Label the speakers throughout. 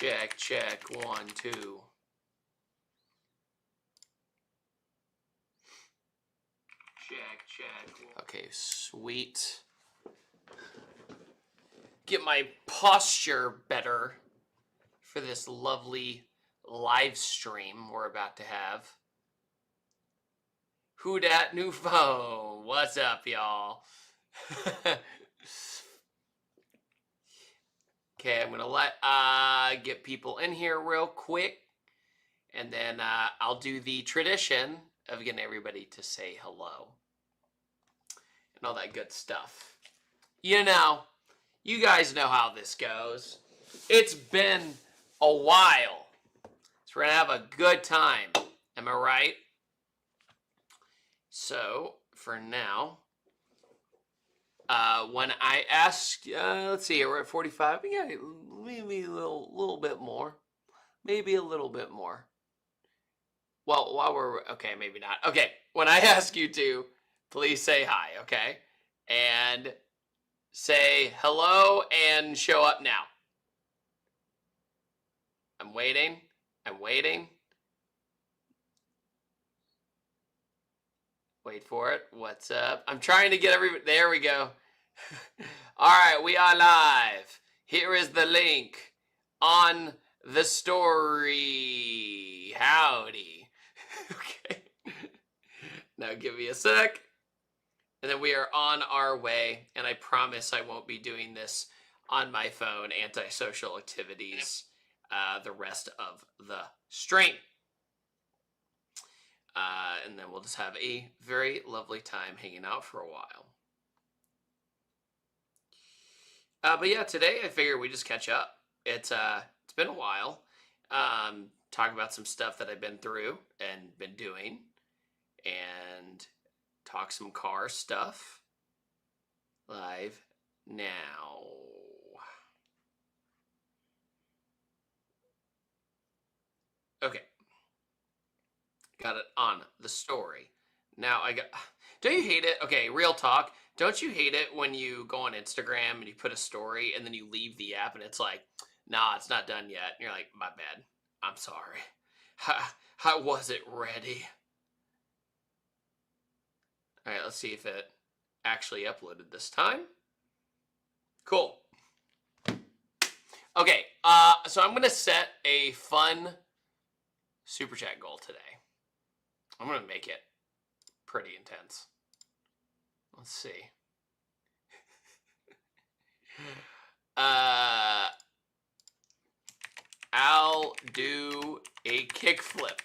Speaker 1: Check, check, 1, 2. Check, check. Okay, sweet. Get my posture better for this lovely live stream we're about to have. Who dat new phone? What's up, y'all? Okay, I'm gonna let get people in here real quick, and then I'll do the tradition of getting everybody to say hello and all that good stuff. You know, you guys know how this goes. It's been a while, so we're gonna have a good time. Am I right? So for now, when I ask, let's see, we're at 45. Yeah, maybe a little bit more. Maybe a little bit more. Well, while we're, okay, maybe not. Okay, when I ask you to, please say hi, okay? And say hello and show up now. I'm waiting. I'm waiting. Wait for it. What's up? I'm trying to get everybody. There we go. All right, we are live. Here is the link on the story. Howdy. Okay. Now give me a sec. And then we are on our way. And I promise I won't be doing this on my phone, antisocial activities, the rest of the stream. And then we'll just have a very lovely time hanging out for a while. But yeah, today I figured we just catch up. It's been a while. Talk about some stuff that I've been through and been doing, and talk some car stuff. Live now. Okay. Got it on the story. Now don't you hate it? Okay, real talk. Don't you hate it when you go on Instagram and you put a story and then you leave the app and it's like, nah, it's not done yet. And you're like, my bad. I'm sorry. How was it ready? All right, let's see if it actually uploaded this time. Cool. Okay, so I'm going to set a fun super chat goal today. I'm going to make it pretty intense. Let's see. I'll do a kickflip.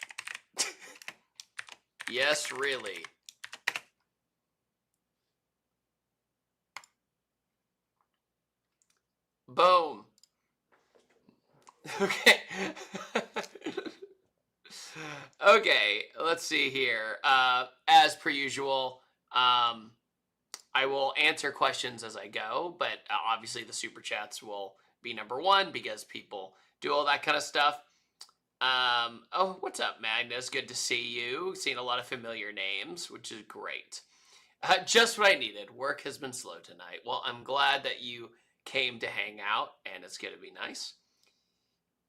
Speaker 1: Yes, really. Boom. Okay. Okay, let's see here. As per usual, I will answer questions as I go, but obviously the super chats will be number one because people do all that kind of stuff. Oh, what's up, Magnus? Good to see you. Seeing a lot of familiar names, which is great. Just what I needed. Work has been slow tonight. Well, I'm glad that you came to hang out, and it's going to be nice.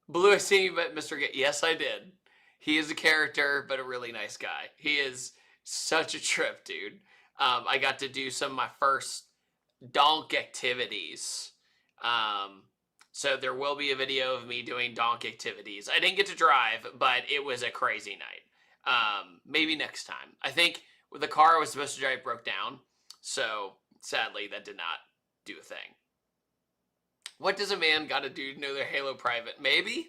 Speaker 1: Blue, I see you met Mr. Yes, I did. He is a character, but a really nice guy. He is such a trip, dude. I got to do some of my first donk activities. So there will be a video of me doing donk activities. I didn't get to drive, but it was a crazy night. Maybe next time. I think the car I was supposed to drive broke down. So sadly, that did not do a thing. What does a man got to do to know their Halo private? Maybe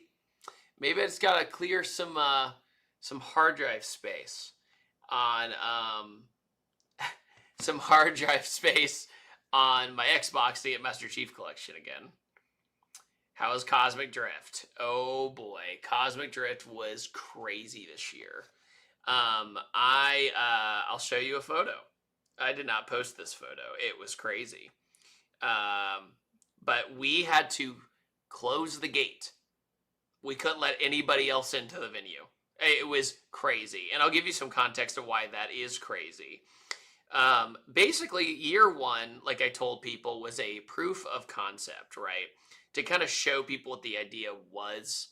Speaker 1: I just got to clear some hard drive space on some hard drive space on my Xbox to get Master Chief Collection again. How was Cosmic Drift? Oh boy, Cosmic Drift was crazy this year. I'll show you a photo. I did not post this photo. It was crazy. But we had to close the gate. We couldn't let anybody else into the venue. It was crazy. And I'll give you some context of why that is crazy. Basically, year one, like I told people, was a proof of concept, right? to kind of show people what the idea was.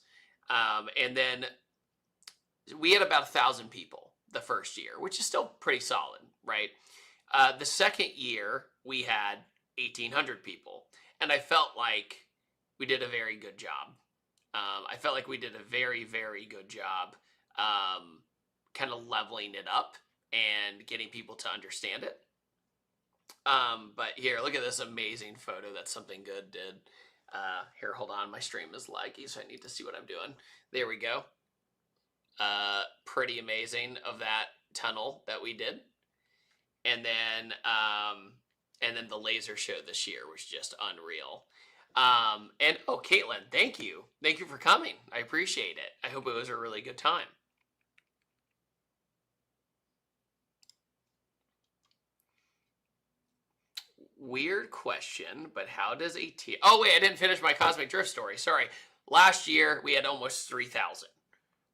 Speaker 1: And then we had about 1,000 people the first year, which is still pretty solid, right? The second year we had 1,800 people, and I felt like we did a very good job. I felt like we did a very, very good job kind of leveling it up and getting people to understand it. But here, look at this amazing photo that Something Good did. Here, hold on. My stream is laggy, so I need to see what I'm doing. There we go. Pretty amazing of that tunnel that we did. And then the laser show this year was just unreal. And oh, Caitlin, thank you. Thank you for coming. I appreciate it. I hope it was a really good time. Weird question, but how does a T... Oh, wait, I didn't finish my Cosmic Drift story. Sorry. Last year, we had almost 3,000.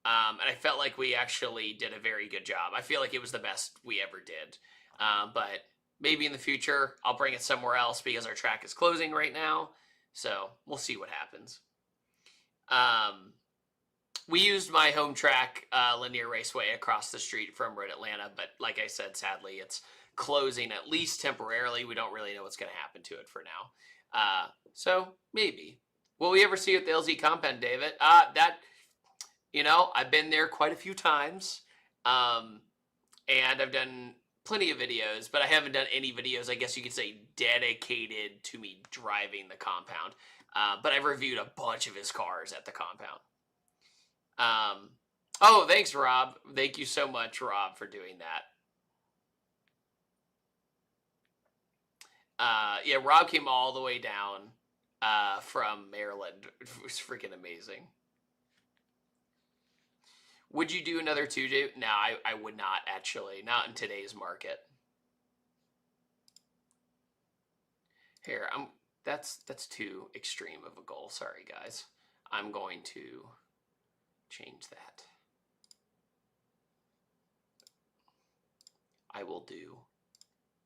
Speaker 1: And I felt like we actually did a very good job. I feel like it was the best we ever did. But maybe in the future, I'll bring it somewhere else because our track is closing right now. So we'll see what happens. We used my home track, Linear Raceway, across the street from Road Atlanta. But like I said, sadly, it's closing at least temporarily. We don't really know what's going to happen to it for now. So maybe. Will we ever see you at the LZ Compound, David? I've been there quite a few times. And I've done plenty of videos, but I haven't done any videos, I guess you could say, dedicated to me driving the compound. But I've reviewed a bunch of his cars at the compound. Oh, thanks, Rob. Thank you so much, Rob, for doing that. Yeah, Rob came all the way down from Maryland. It was freaking amazing. Would you do another 2J? No, I would not, actually. Not in today's market. Here, that's too extreme of a goal. Sorry, guys. I'm going to change that. I will do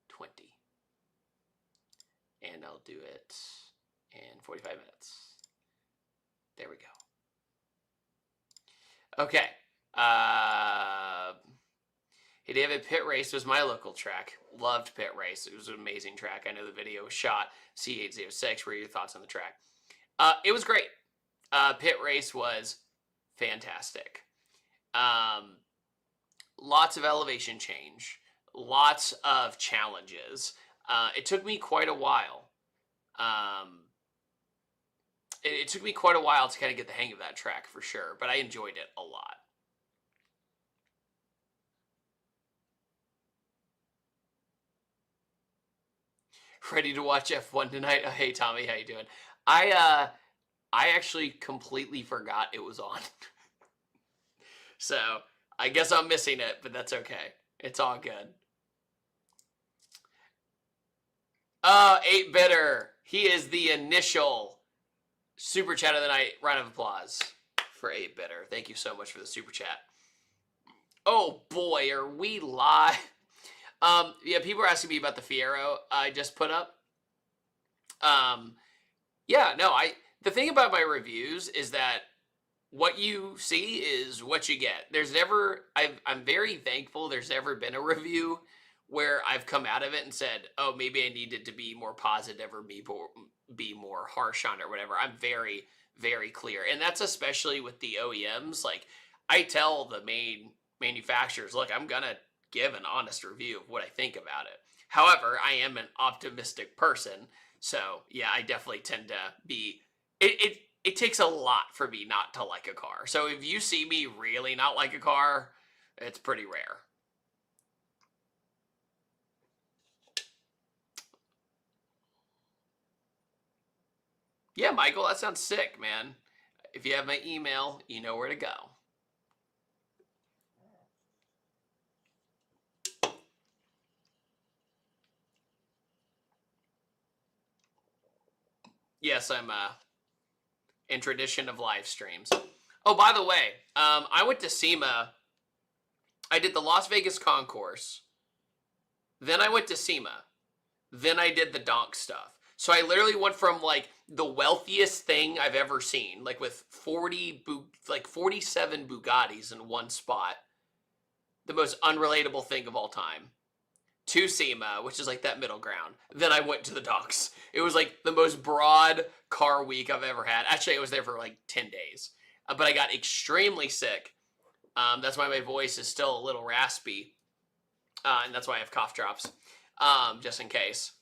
Speaker 1: 20. And I'll do it in 45 minutes. There we go. Okay. Hey David, Pit Race was my local track. Loved Pit Race. It was an amazing track. I know the video was shot. C806. What are your thoughts on the track? It was great. Pit Race was fantastic. Lots of elevation change. Lots of challenges. It took me quite a while. It took me quite a while to kind of get the hang of that track for sure, but I enjoyed it a lot. Ready to watch F1 tonight? Oh, hey Tommy, how you doing? I actually completely forgot it was on. So I guess I'm missing it, but that's okay. It's all good. 8-Bitter. He is the initial super chat of the night. Round of applause for 8-Bitter. Thank you so much for the super chat. Oh boy, are we live? Yeah, people are asking me about the Fiero I just put up. Yeah, no, the thing about my reviews is that what you see is what you get. I'm very thankful there's never been a review where I've come out of it and said, oh, maybe I needed to be more positive or be more harsh on it or whatever. I'm very, very clear. And that's especially with the OEMs. Like, I tell the main manufacturers, look, I'm going to give an honest review of what I think about it. However, I am an optimistic person. So, yeah, I definitely tend to be... It takes a lot for me not to like a car. So if you see me really not like a car, it's pretty rare. Yeah, Michael, that sounds sick, man. If you have my email, you know where to go. Yes, I'm in tradition of live streams. Oh, by the way, I went to SEMA. I did the Las Vegas concourse. Then I went to SEMA. Then I did the donk stuff. So I literally went from like the wealthiest thing I've ever seen, like with 47 Bugattis in one spot, the most unrelatable thing of all time, to SEMA, which is like that middle ground. Then I went to the docks. It was like the most broad car week I've ever had. Actually, I was there for like 10 days, but I got extremely sick. That's why my voice is still a little raspy, and that's why I have cough drops, just in case.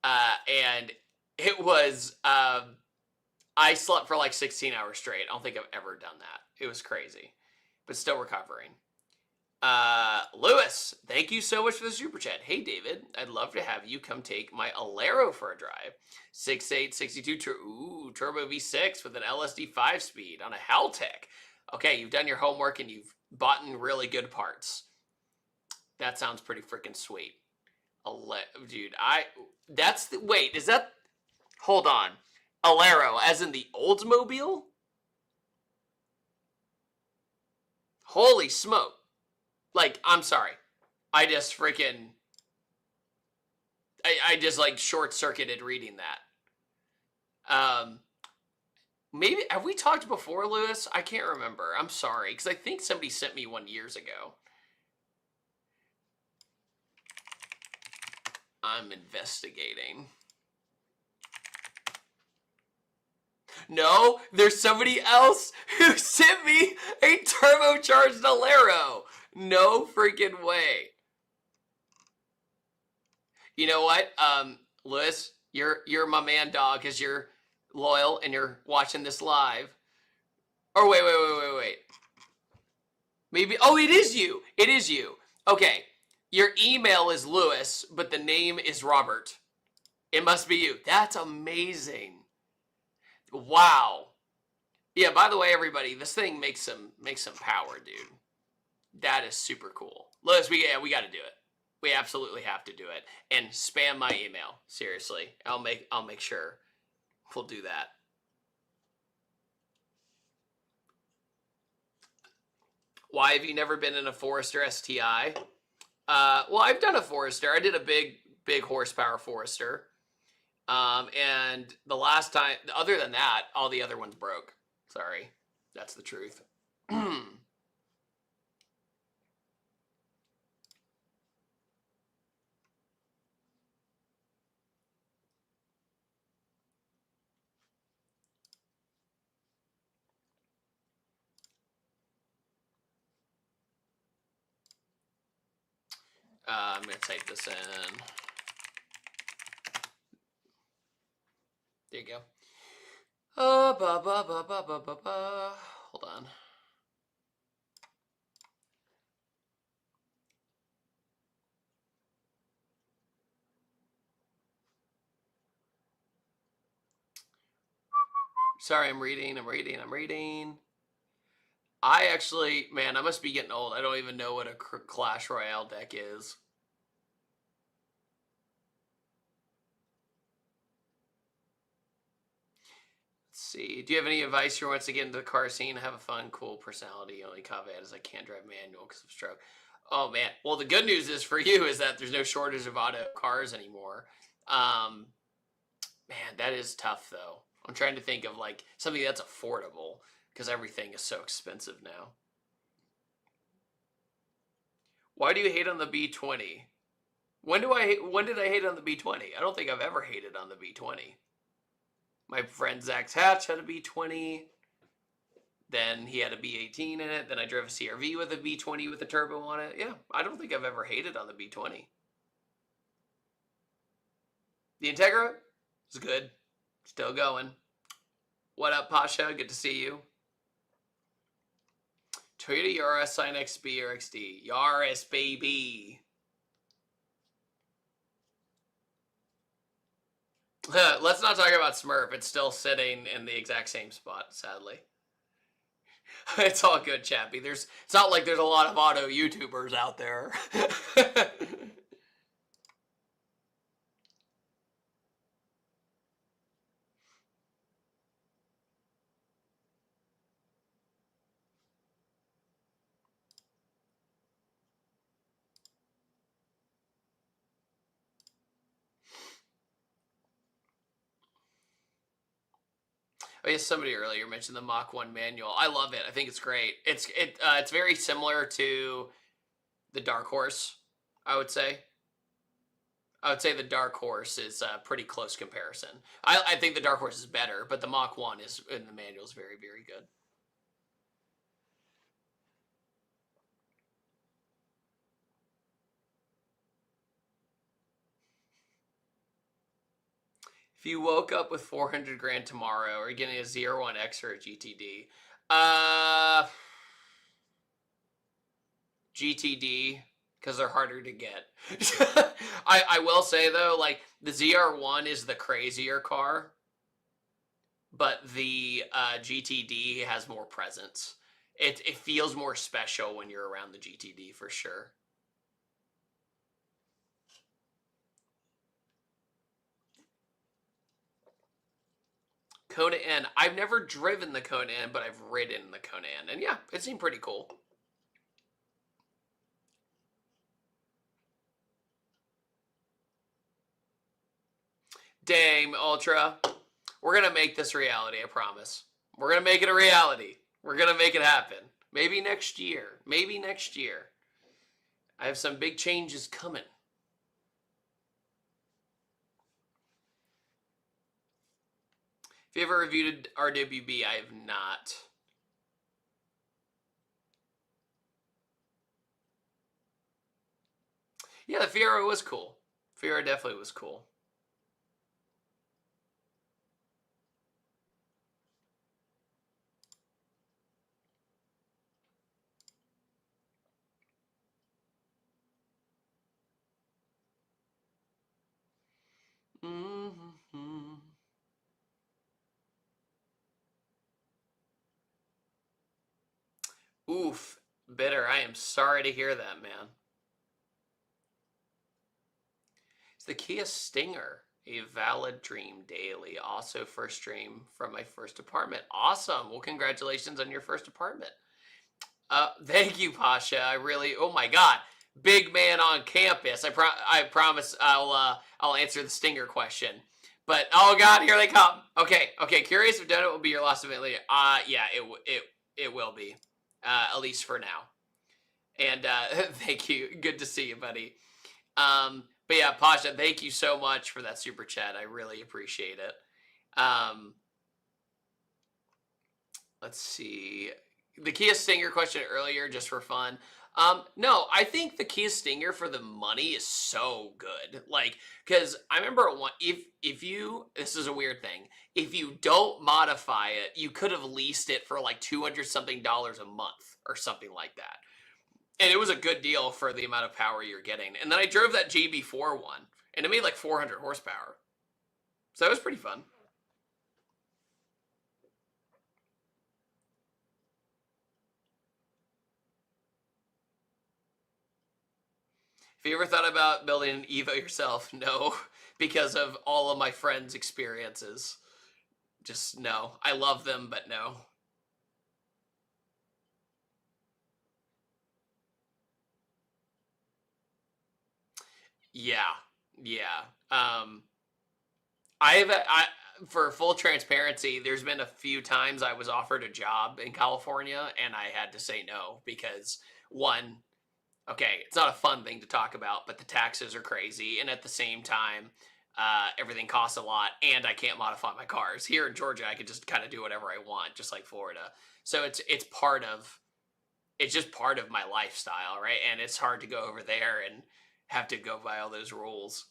Speaker 1: And it was, I slept for like 16 hours straight. I don't think I've ever done that. It was crazy, but still recovering. Lewis, thank you so much for the super chat. Hey, David, I'd love to have you come take my Alero for a drive. 6.8, 62 turbo V6 with an LSD 5-speed on a Haltech. Okay, you've done your homework and you've bought in really good parts. That sounds pretty freaking sweet. Dude, wait, is that, hold on. Alero, as in the Oldsmobile? Holy smoke. Like, I'm sorry. I just freaking, I just like short-circuited reading that. Maybe, have we talked before, Lewis? I can't remember. I'm sorry, because I think somebody sent me one years ago. I'm investigating. No, there's somebody else who sent me a turbocharged Alero. No freaking way. You know what, Lewis, you're my man, dog, because you're loyal and you're watching this live. Or wait. Maybe, oh, it is you. It is you. Okay, your email is Lewis, but the name is Robert. It must be you. That's amazing. Wow. Yeah, by the way, everybody, this thing makes some power, dude. That is super cool. Lewis, we got to do it. We absolutely have to do it. And spam my email. Seriously. I'll make sure we'll do that. Why have you never been in a Forester STI? Well, I've done a Forester. I did a big horsepower Forester. And the last time, other than that, all the other ones broke. Sorry. That's the truth. I'm going to type this in. There you go. Hold on. Sorry, I'm reading. I actually, man, I must be getting old. I don't even know what a Clash Royale deck is. Let's see. Do you have any advice for once to get into the car scene? Have a fun, cool personality. Only caveat is I can't drive manual because of stroke. Oh, man. Well, the good news is for you is that there's no shortage of auto cars anymore. Man, that is tough, though. I'm trying to think of, like, something that's affordable because everything is so expensive now. Why do you hate on the B20? When did I hate on the B20? I don't think I've ever hated on the B20. My friend Zach Hatch had a B20. Then he had a B18 in it. Then I drove a CRV with a B20 with a turbo on it. Yeah, I don't think I've ever hated on the B20. The Integra is good. Still going. What up, Pasha? Good to see you. Toyota Yaris, Sign XB or XD. Yaris, baby. Let's not talk about Smurf. It's still sitting in the exact same spot, sadly. It's all good, Chappie. It's not like there's a lot of auto YouTubers out there. I guess somebody earlier mentioned the Mach 1 manual. I love it. I think it's great. It's very similar to the Dark Horse, I would say. I would say the Dark Horse is a pretty close comparison. I think the Dark Horse is better, but the Mach 1 is in the manual is very, very good. If you woke up with 400 grand tomorrow, are you getting a ZR1X or a GTD? GTD, because they're harder to get. I will say though, like the ZR1 is the crazier car, but the GTD has more presence. It feels more special when you're around the GTD for sure. Kona N. I've never driven the Kona N, but I've ridden the Kona N, and yeah, it seemed pretty cool. Dang, Ultra. We're going to make this reality, I promise. We're going to make it a reality. We're going to make it happen. Maybe next year. Maybe next year. I have some big changes coming. If you ever reviewed RWB, I have not. Yeah, the Fiero was cool. Fiero definitely was cool. Mm-hmm. Oof, bitter. I am sorry to hear that, man. It's the Kia Stinger, a valid dream daily. Also, first dream from my first apartment. Awesome. Well, congratulations on your first apartment. Thank you, Pasha. I really, oh my God, big man on campus. I promise I'll answer the Stinger question. But oh God, here they come. Okay. Curious if donut will be your last event later. Yeah, it will be, at least for now. And thank you. Good to see you, buddy. But yeah, Pasha, thank you so much for that super chat. I really appreciate it. Let's see. The Kia Stinger question earlier, just for fun. No, I think the Kia Stinger for the money is so good. Like, because I remember if you, this is a weird thing, if you don't modify it, you could have leased it for like $200 something a month or something like that. And it was a good deal for the amount of power you're getting. And then I drove that JB4 one, and it made like 400 horsepower. So that was pretty fun. Have you ever thought about building an Evo yourself? No, because of all of my friends' experiences. Just no. I love them, but no. Yeah. For full transparency, there's been a few times I was offered a job in California and I had to say no because one, okay, it's not a fun thing to talk about, but the taxes are crazy, and at the same time, everything costs a lot, and I can't modify my cars. Here in Georgia, I could just kind of do whatever I want, just like Florida. So it's just part of my lifestyle, right? And it's hard to go over there and have to go by all those rules.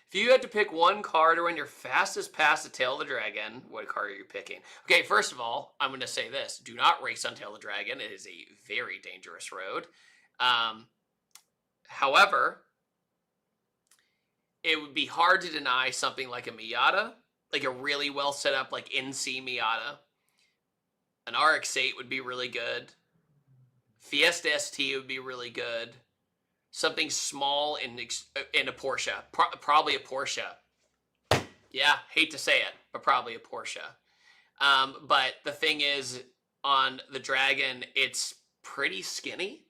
Speaker 1: If you had to pick one car to run your fastest pass to Tail of the Dragon, what car are you picking? Okay, first of all, I'm going to say this. Do not race on Tail of the Dragon. It is a very dangerous road. However, it would be hard to deny something like a Miata, like a really well set up like NC Miata. An RX-8 would be really good. Fiesta ST would be really good. Something small in a Porsche, probably a Porsche. Yeah, hate to say it, but probably a Porsche. But the thing is, on the Dragon, it's pretty skinny.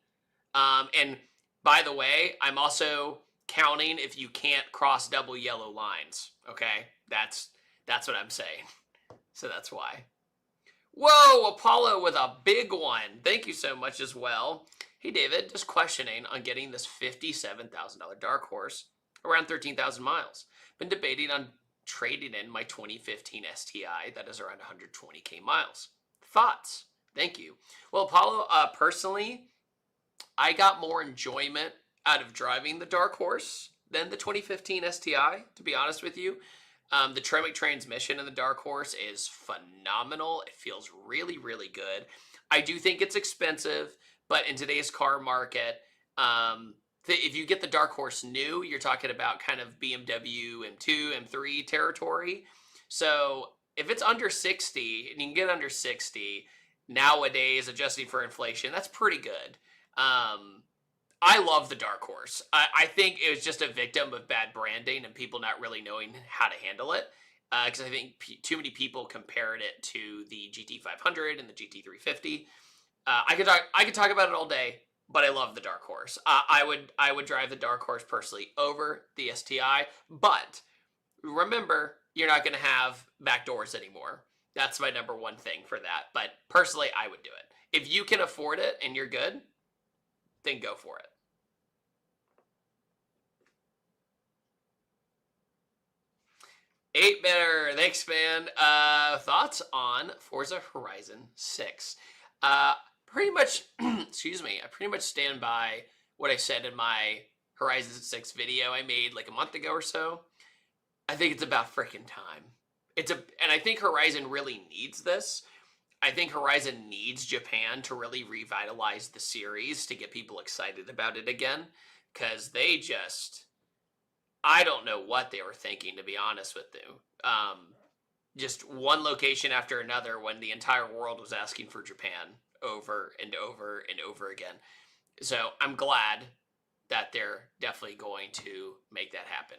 Speaker 1: And by the way, I'm also counting if you can't cross double yellow lines. Okay, that's That's what I'm saying. So that's why. Whoa, Apollo with a big one. Thank you so much as well. Hey, David, just questioning on getting this $57,000 dark horse around 13,000 miles. Been debating on trading in my 2015 STI that is around 120K miles. Thoughts? Thank you. Well, Apollo, personally, I got more enjoyment out of driving the dark horse than the 2015 STI, to be honest with you. The Tremec transmission in the dark horse is phenomenal. It feels really, really good. I do think it's expensive, but in today's car market, if you get the dark horse new, you're talking about kind of BMW M2, M3 territory. So if it's under 60 and you can get under 60 nowadays, adjusting for inflation, that's pretty good. I love the dark horse. I think it was just a victim of bad branding and people not really knowing how to handle it. Because I think too many people compared it to the GT500 and the GT350. I could talk about it all day, but I love the dark horse. I would drive the dark horse personally over the STI. But remember, you're not going to have back doors anymore. That's my number one thing for that. But personally, I would do it. If you can afford it and you're good, then go for it. Eight better, thanks, man. Thoughts on Forza Horizon 6? Pretty much, excuse me, I pretty much stand by what I said in my Horizon 6 video I made like a month ago or so. I think it's about freaking time. And I think Horizon really needs this. I think Horizon needs Japan to really revitalize the series to get people excited about it again. Because they I don't know what they were thinking, to be honest with you. Just one location after another when the entire world was asking for Japan over and over and over again. So I'm glad that they're definitely going to make that happen.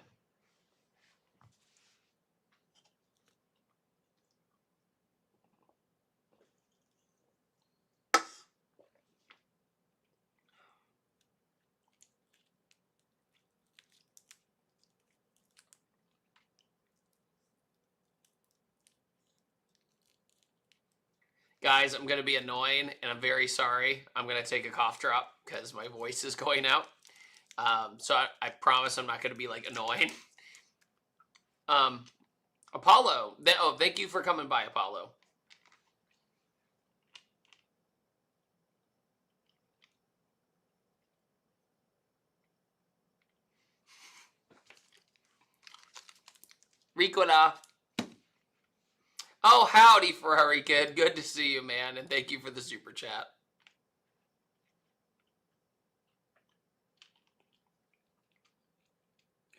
Speaker 1: Guys, I'm going to be annoying, and I'm very sorry. I'm going to take a cough drop because my voice is going out. So I promise I'm not going to be, like, annoying. Apollo. Thank you for coming by, Apollo. Ricola. Oh, howdy, Ferrari Kid. Good to see you, man, and thank you for the super chat.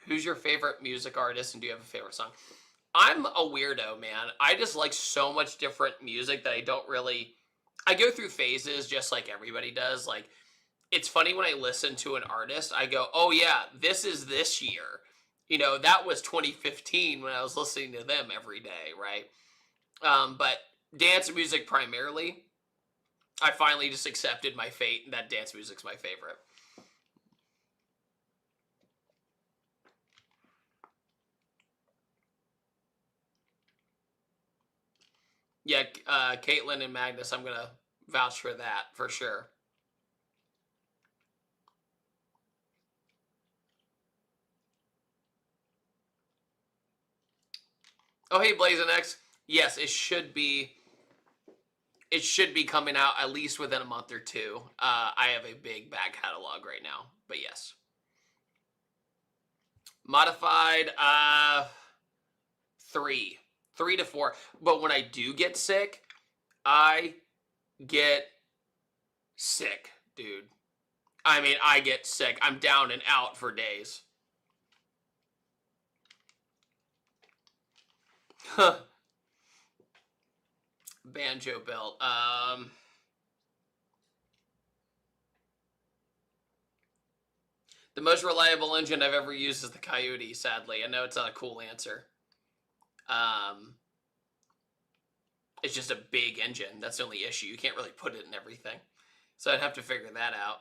Speaker 1: Who's your favorite music artist, and do you have a favorite song? I'm a weirdo, man. I just like so much different music that I don't really... I go through phases just like everybody does. Like, it's funny when I listen to an artist, I go, oh yeah, this is this year. You know, that was 2015 when I was listening to them every day, right? But dance music primarily. I finally just accepted my fate, and that dance music's my favorite. Yeah, Caitlin and Magnus, I'm going to vouch for that, for sure. Oh, hey, Blazing X. Yes, it should be coming out at least within a month or two. I have a big back catalog right now, but yes. Modified, 3 to 4. But when I do get sick, I get sick, dude. I mean, I get sick. I'm down and out for days. Banjo belt. The most reliable engine I've ever used is the Coyote, sadly. I know it's not a cool answer. It's just a big engine. That's the only issue. You can't really put it in everything. So I'd have to figure that out.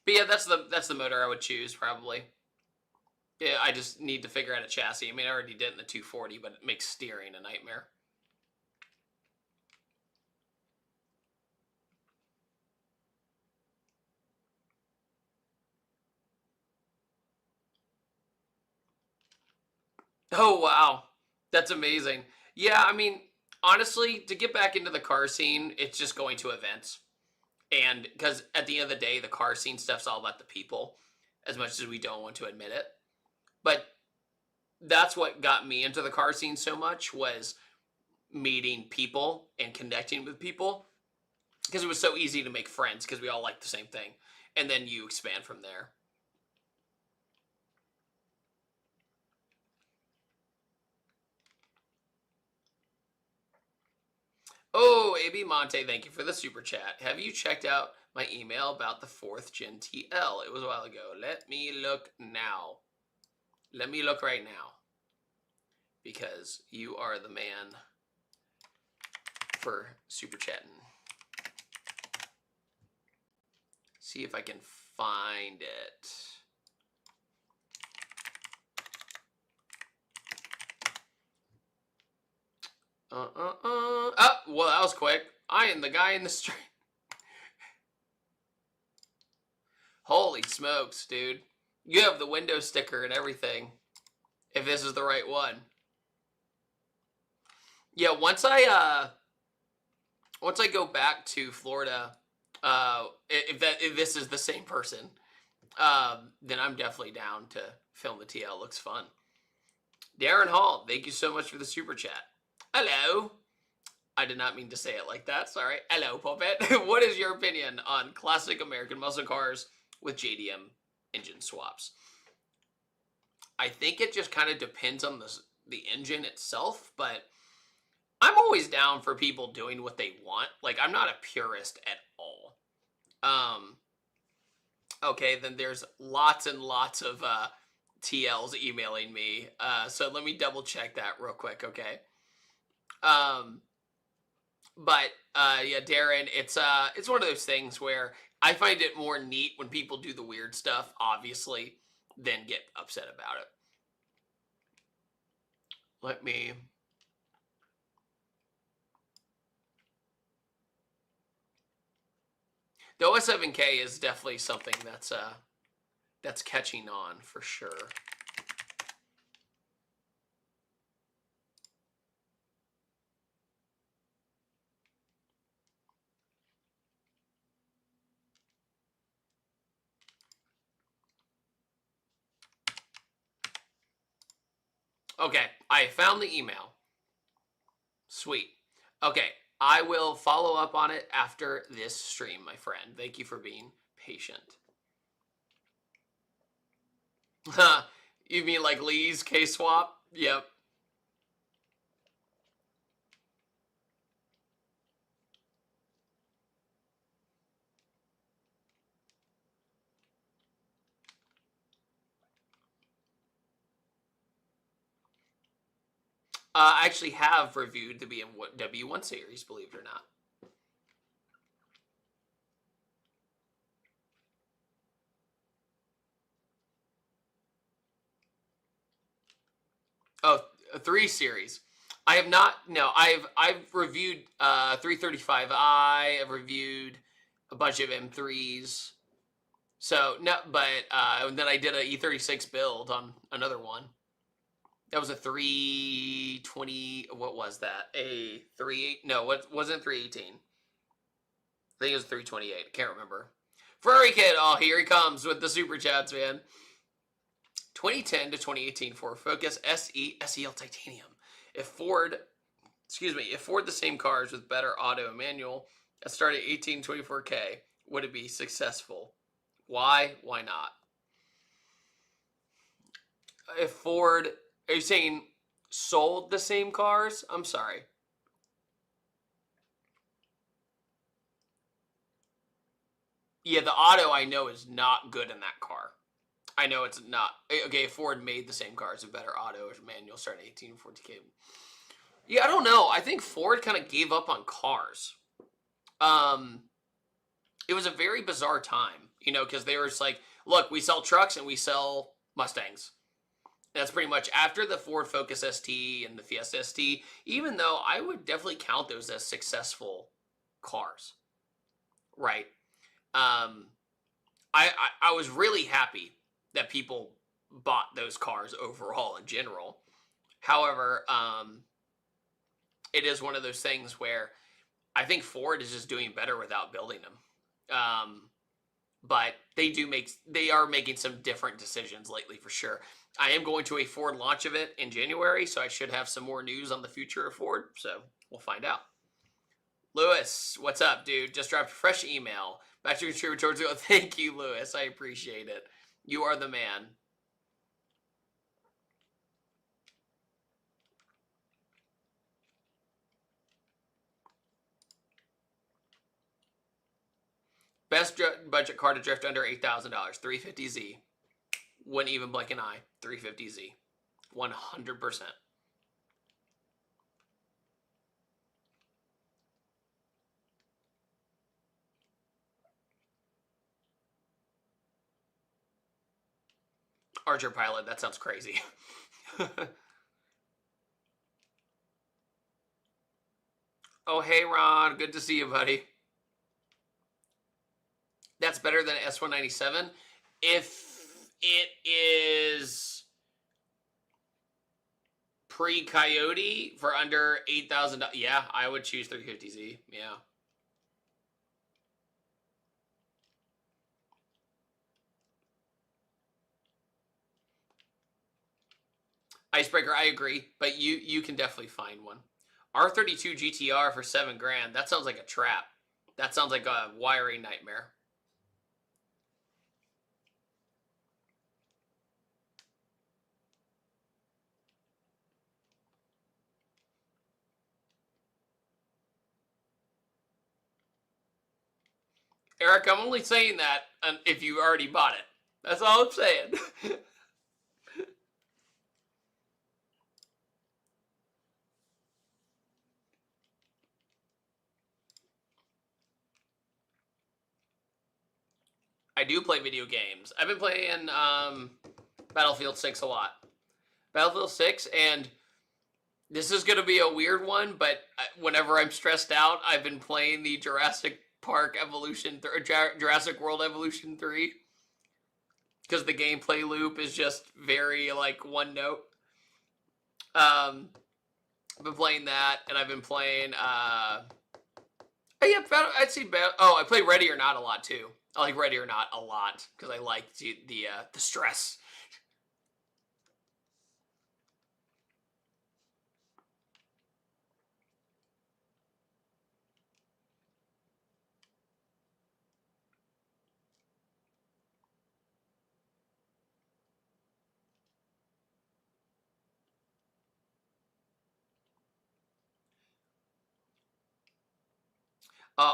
Speaker 1: But yeah, that's the motor I would choose, probably. Yeah, I just need to figure out a chassis. I mean, I already did it in the 240, but it makes steering a nightmare. Oh, wow. That's amazing. Yeah, I mean, honestly, to get back into the car scene, it's just going to events. And because at the end of the day, the car scene stuff's all about the people, as much as we don't want to admit it. But that's what got me into the car scene so much, was meeting people and connecting with people, because it was so easy to make friends because we all like the same thing. And then you expand from there. Oh, AB Monte, thank you for the super chat. Have you checked out my email about the 4th Gen TL? It was a while ago. Let me look now. Let me look right now. Because you are the man for super chatting. See if I can find it. Oh, well, that was quick. I am the guy in the street. Holy smokes, dude. You have the window sticker and everything. If this is the right one. Yeah, once I go back to Florida, if this is the same person, then I'm definitely down to film the TL. It looks fun. Darren Hall, thank you so much for the super chat. Hello. I did not mean to say it like that. Sorry. Hello, Puppet. What is your opinion on classic American muscle cars with JDM engine swaps? I think it just kind of depends on the engine itself, but I'm always down for people doing what they want. Like, I'm not a purist at all. Okay, then there's lots and lots of TLs emailing me. So let me double check that real quick, okay? But yeah, Darren, it's one of those things where I find it more neat when people do the weird stuff, obviously, than get upset about it. Let me. The OS7K is definitely something that's catching on for sure. Okay, I found the email. Sweet. Okay, I will follow up on it after this stream, my friend. Thank you for being patient. You mean like Lee's K-Swap? Yep. I actually have reviewed the BMW 1 Series, believe it or not. Oh, a 3 Series. I have not. No, I've reviewed 335i. I've reviewed a bunch of M3s. So no, but then I did a E36 build on another one. That was a 320. What was that? A 38? No, what wasn't 318? I think it was 328. I can't remember. Furry Kid. Oh, here he comes with the super chats, man. 2010 to 2018 Ford Focus SE SEL Titanium. If Ford the same cars with better auto and manual that start at 1824K, would it be successful? Why? Why not? If Ford, are you saying sold the same cars? I'm sorry. Yeah, the auto I know is not good in that car. I know it's not. Okay, Ford made the same cars with better auto or manual starting at 1840K. Yeah, I don't know. I think Ford kind of gave up on cars. It was a very bizarre time, because they were just like, look, we sell trucks and we sell Mustangs. That's pretty much after the Ford Focus ST and the Fiesta ST, even though I would definitely count those as successful cars, right? Um, I was really happy that people bought those cars overall in general. However, it is one of those things where I think Ford is just doing better without building them. But they are making some different decisions lately for sure. I am going to a Ford launch of it in January, so I should have some more news on the future of Ford. So we'll find out. Lewis, what's up, dude? Just dropped a fresh email. Back to contributors. Thank you, Lewis. I appreciate it. You are the man. Best budget car to drift under $8,000. 350Z. Wouldn't even blink an eye. 350Z. 100%. Archer pilot. That sounds crazy. Oh, hey, Ron. Good to see you, buddy. That's better than S197. If it is pre-Coyote for under $8,000, yeah, I would choose 350Z. Yeah. Icebreaker, I agree, but you can definitely find one. R32 GTR for $7,000. That sounds like a trap. That sounds like a wiring nightmare. Eric, I'm only saying that if you already bought it. That's all I'm saying. I do play video games. I've been playing Battlefield 6 a lot. Battlefield 6, and this is going to be a weird one, but whenever I'm stressed out, I've been playing the Jurassic Park Evolution, Jurassic World Evolution 3, because the gameplay loop is just very, like, one note. I've been playing that, and I've been playing, I play Ready or Not a lot, too. I like Ready or Not a lot, because I like the stress.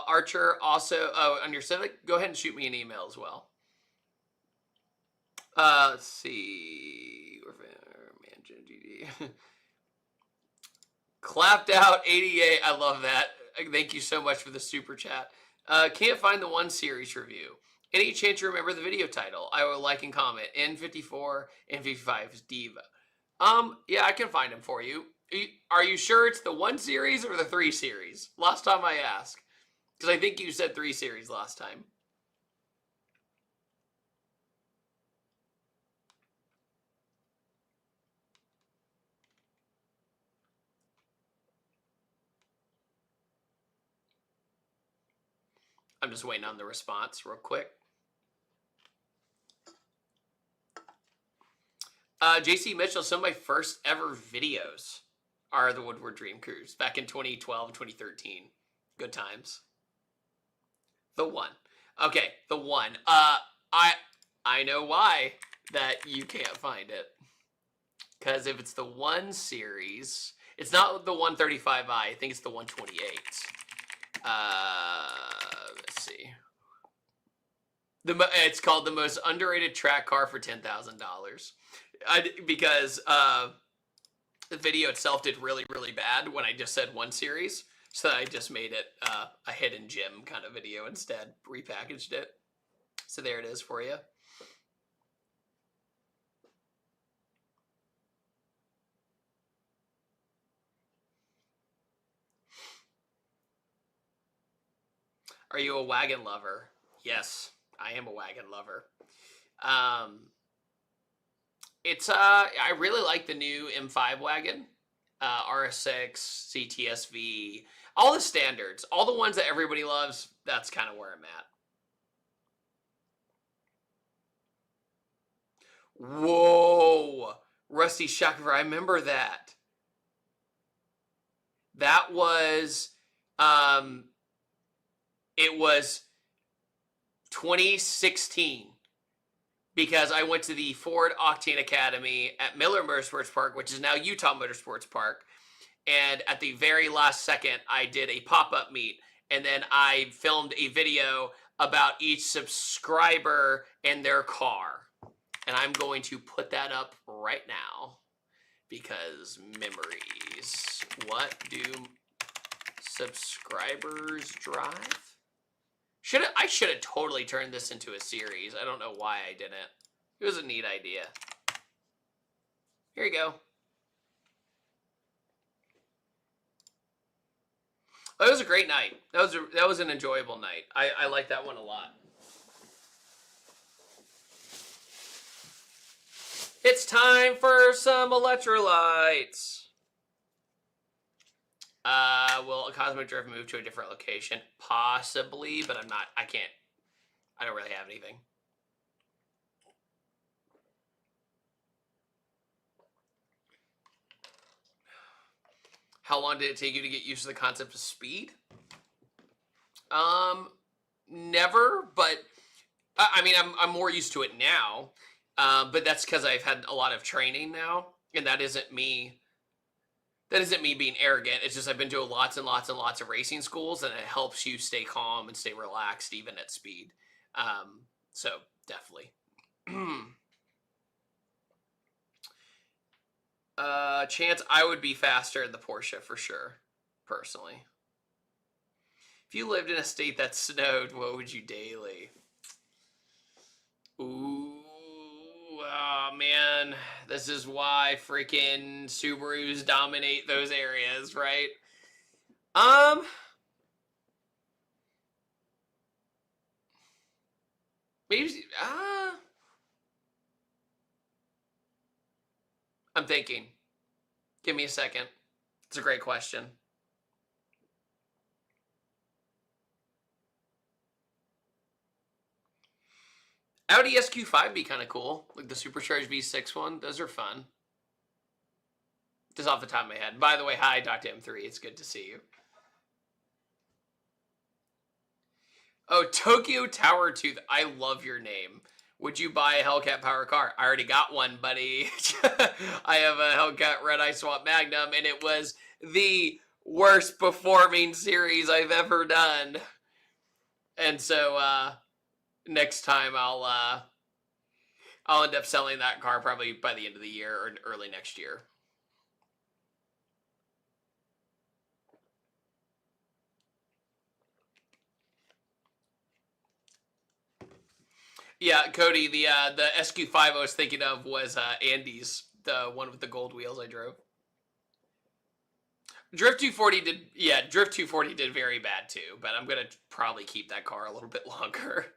Speaker 1: Archer, also, on your Civic, go ahead and shoot me an email as well. Let's see. Clapped out 88. I love that. Thank you so much for the super chat. Can't find the 1 series review. Any chance you remember the video title? I will like and comment. N54, N55 is Diva. Yeah, I can find them for you. Are you sure it's the 1 series or the 3 series? Last time I asked. Because I think you said 3 series last time. I'm just waiting on the response real quick. JC Mitchell, some of my first ever videos are the Woodward Dream Cruise back in 2012, 2013. Good times. The 1. Okay, the 1. I know why that you can't find it. Because if it's the 1 series, it's not the 135i. I think it's the 128. Let's see. It's called the most underrated track car for $10,000. Because the video itself did really, really bad when I just said 1 series. So I just made it a hidden gem kind of video instead, repackaged it. So there it is for you. Are you a wagon lover? Yes, I am a wagon lover. I really like the new M5 wagon, RS6, CTSV, all the standards, all the ones that everybody loves. That's kind of where I'm at. Whoa, Rusty Shockiver, I remember that. That was, it was 2016. Because I went to the Ford Octane Academy at Miller Motorsports Park, which is now Utah Motorsports Park. And at the very last second, I did a pop-up meet. And then I filmed a video about each subscriber and their car. And I'm going to put that up right now. Because memories. What do subscribers drive? I should have totally turned this into a series. I don't know why I didn't. It was a neat idea. Here you go. That was a great night. That was an enjoyable night. I like that one a lot. It's time for some electrolytes. Will a Cosmic Drift move to a different location? Possibly, but I don't really have anything. How long did it take you to get used to the concept of speed? Never, but I mean, I'm more used to it now. But that's because I've had a lot of training now, and that isn't me being arrogant. It's just I've been doing lots and lots and lots of racing schools, and it helps you stay calm and stay relaxed even at speed. So definitely. Chance I would be faster in the Porsche for sure, personally. If you lived in a state that snowed, what would you daily? Ooh, oh man, this is why freaking Subarus dominate those areas, right? Maybe, I'm thinking. Give me a second. It's a great question. Audi SQ5 be kind of cool. Like the supercharged V6 one. Those are fun. Just off the top of my head. By the way, hi, Dr. M3. It's good to see you. Oh, Tokyo Tower Tooth. I love your name. Would you buy a Hellcat power car? I already got one, buddy. I have a Hellcat Red Eye Swap Magnum, and it was the worst performing series I've ever done. And so next time I'll end up selling that car probably by the end of the year or early next year. Yeah, Cody, the SQ5 I was thinking of was Andy's, the one with the gold wheels I drove. Drift 240 did, yeah, Drift 240 did very bad too, but I'm going to probably keep that car a little bit longer.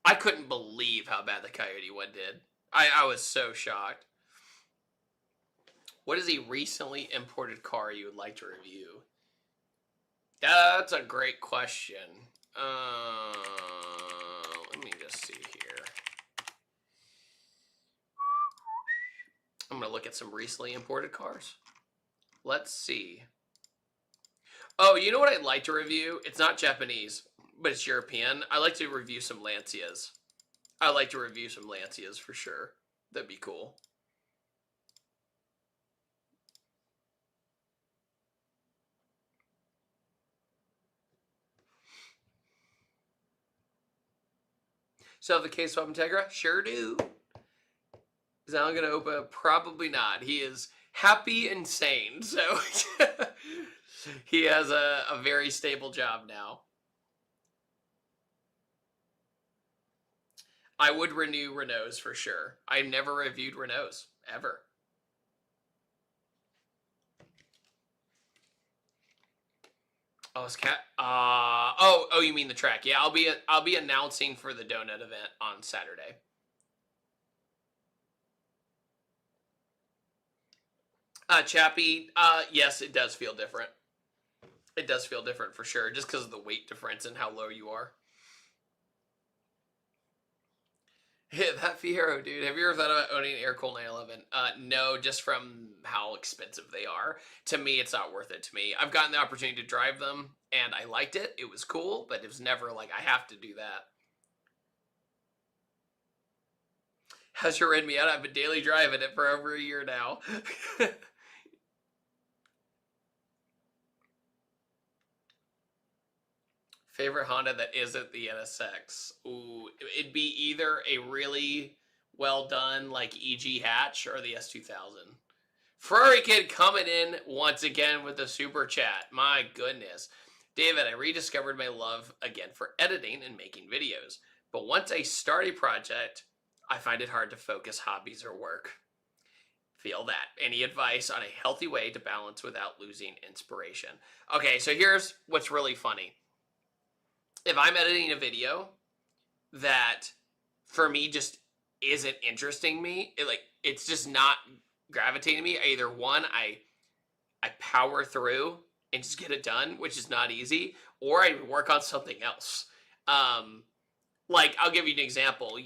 Speaker 1: I couldn't believe how bad the Coyote one did. I was so shocked. What is a recently imported car you would like to review? That's a great question. Let me just see here. I'm going to look at some recently imported cars. Let's see. Oh, you know what I'd like to review? It's not Japanese, but it's European. I like to review some Lancias. I like to review some Lancias for sure. That'd be cool. So have the K-Swap Integra? Sure do. Is Alan going to open? Probably not. He is happy and sane, so he has a very stable job now. I would renew Renaults for sure. I've never reviewed Renaults, ever. Oh, it's cat. Oh, you mean the track? Yeah, I'll be announcing for the donut event on Saturday. Chappie. Yes, it does feel different. It does feel different for sure, just because of the weight difference and how low you are. Yeah, that Fiero, dude. Have you ever thought about owning an air cooled 911? No, just from how expensive they are. To me, it's not worth it to me. I've gotten the opportunity to drive them, and I liked it. It was cool, but it was never like, I have to do that. Has you ridden me out? I've been daily driving it for over a year now. Favorite Honda that isn't the NSX? Ooh, it'd be either a really well done like EG hatch or the S2000. Ferrari Kid coming in once again with the super chat. My goodness. David, I rediscovered my love again for editing and making videos. But once I start a project, I find it hard to focus hobbies or work. Feel that. Any advice on a healthy way to balance without losing inspiration? Okay, so here's what's really funny. If I'm editing a video that for me just isn't interesting me, it's just not gravitating me. Either one, I power through and just get it done, which is not easy, or I work on something else. Like I'll give you an example.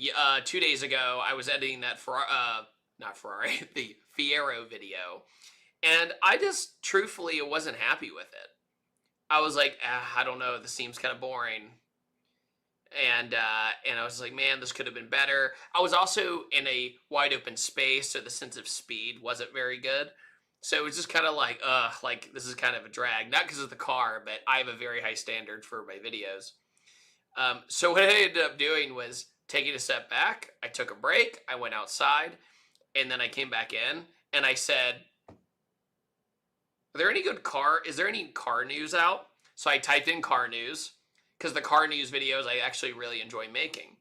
Speaker 1: 2 days ago, I was editing that not Ferrari, the Fiero video, and I just truthfully wasn't happy with it. I was like, I don't know, this seems kind of boring. And I was like, man, this could have been better. I was also in a wide open space, so the sense of speed wasn't very good. So it was just kind of like this is kind of a drag. Not because of the car, but I have a very high standard for my videos. So what I ended up doing was taking a step back. I took a break. I went outside, and then I came back in, and I said, is there any car news out? So I typed in car news, because the car news videos I actually really enjoy making.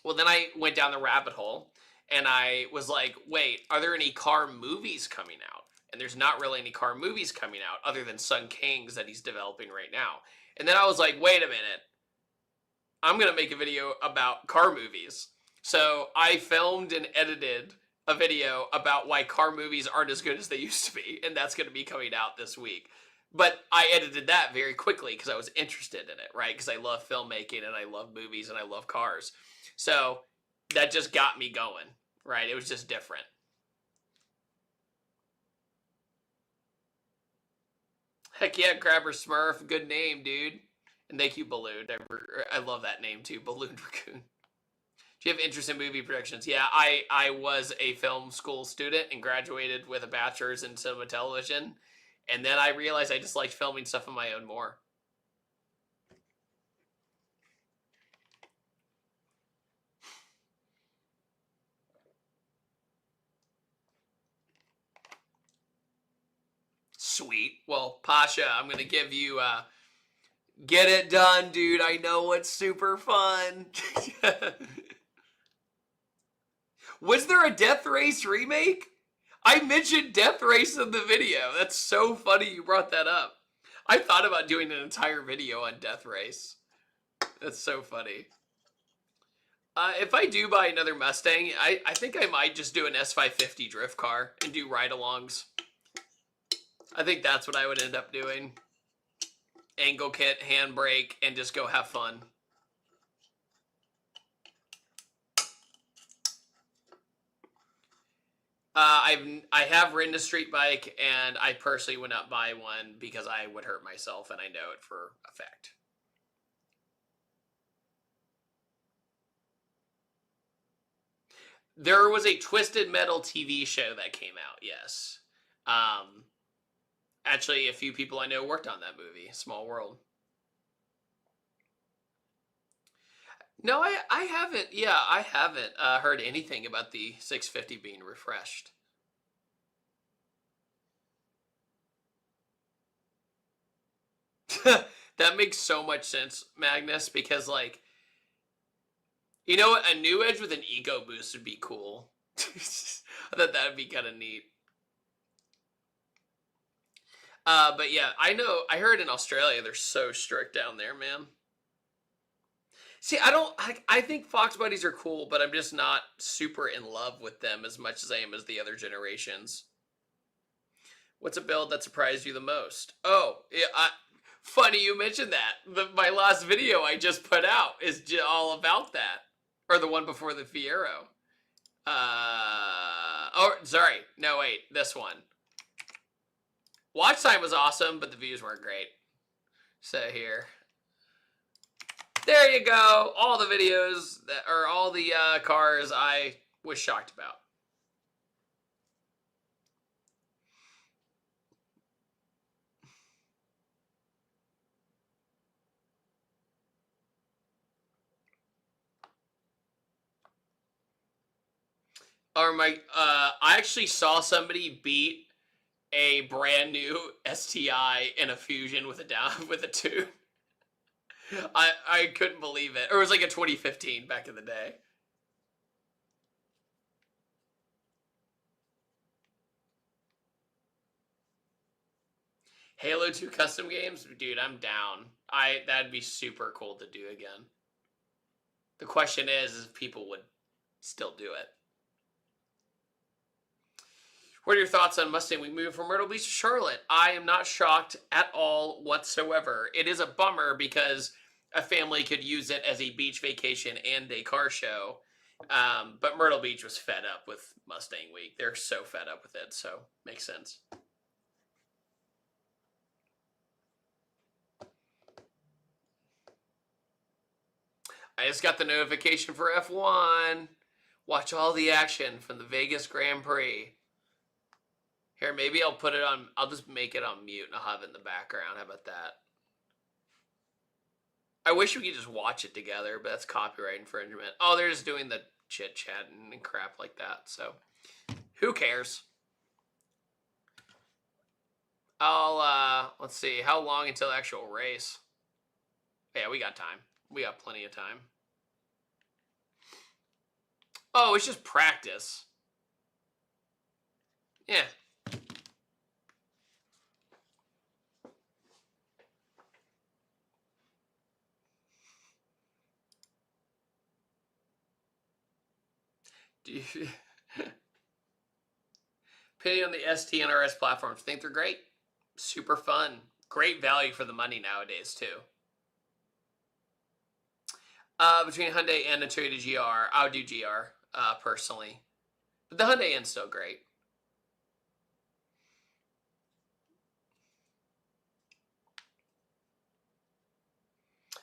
Speaker 1: Well, then I went down the rabbit hole, and I was like, wait, are there any car movies coming out? And there's not really any car movies coming out other than Sun Kings that he's developing right now. And then I was like, wait a minute. I'm going to make a video about car movies. So I filmed and edited a video about why car movies aren't as good as they used to be. And that's going to be coming out this week. But I edited that very quickly because I was interested in it, right? Because I love filmmaking and I love movies and I love cars. So that just got me going, right? It was just different. Heck yeah, Grabber Smurf. Good name, dude. And thank you, Balloon. I love that name too, Balloon Raccoon. Do you have interest in movie productions? Yeah, I was a film school student and graduated with a bachelor's in cinema television. And then I realized I just liked filming stuff on my own more. Sweet. Well, Pasha, I'm going to give you, get it done, dude. I know it's super fun. Was there a Death Race remake? I mentioned Death Race in the video. That's so funny you brought that up. I thought about doing an entire video on Death Race. That's so funny. If I do buy another Mustang, I think I might just do an S550 drift car and do ride-alongs. I think that's what I would end up doing. Angle kit, handbrake, and just go have fun. I have ridden a street bike, and I personally would not buy one because I would hurt myself, and I know it for a fact. There was a Twisted Metal TV show that came out, yes. Actually, a few people I know worked on that movie, Small World. No, I haven't. Yeah, I haven't heard anything about the 650 being refreshed. That makes so much sense, Magnus, because like, you know what? A new Edge with an eco boost would be cool. I thought that would be kind of neat. But yeah, I heard in Australia they're so strict down there, man. See, I think Fox Buddies are cool, but I'm just not super in love with them as much as I am as the other generations. What's a build that surprised you the most? Oh, yeah, funny you mentioned that. My last video I just put out is all about that. Or the one before the Fiero. Oh, sorry. No, wait. This one. Watch time was awesome, but the views weren't great. So here. There you go. All the videos, or all the cars I was shocked about. Or I actually saw somebody beat a brand new STI in a Fusion with a tune. I couldn't believe it. Or it was like a 2015 back in the day. Halo 2 custom games? Dude, I'm down. That'd be super cool to do again. The question is if people would still do it. What are your thoughts on Mustang? We moved from Myrtle Beach to Charlotte. I am not shocked at all whatsoever. It is a bummer because a family could use it as a beach vacation and a car show. But Myrtle Beach was fed up with Mustang Week. They're so fed up with it, so makes sense. I just got the notification for F1. Watch all the action from the Vegas Grand Prix. Here, maybe I'll put it on, I'll just make it on mute and I'll have it in the background. How about that? I wish we could just watch it together, but that's copyright infringement. Oh, they're just doing the chit-chatting and crap like that, so who cares? Let's see, how long until the actual race? Yeah, we got time. We got plenty of time. Oh, it's just practice. Yeah. Opinion on the ST and RS platforms. Think they're great. Super fun. Great value for the money nowadays, too. Between Hyundai and a Toyota GR, I would do GR, personally. But the Hyundai N's still great.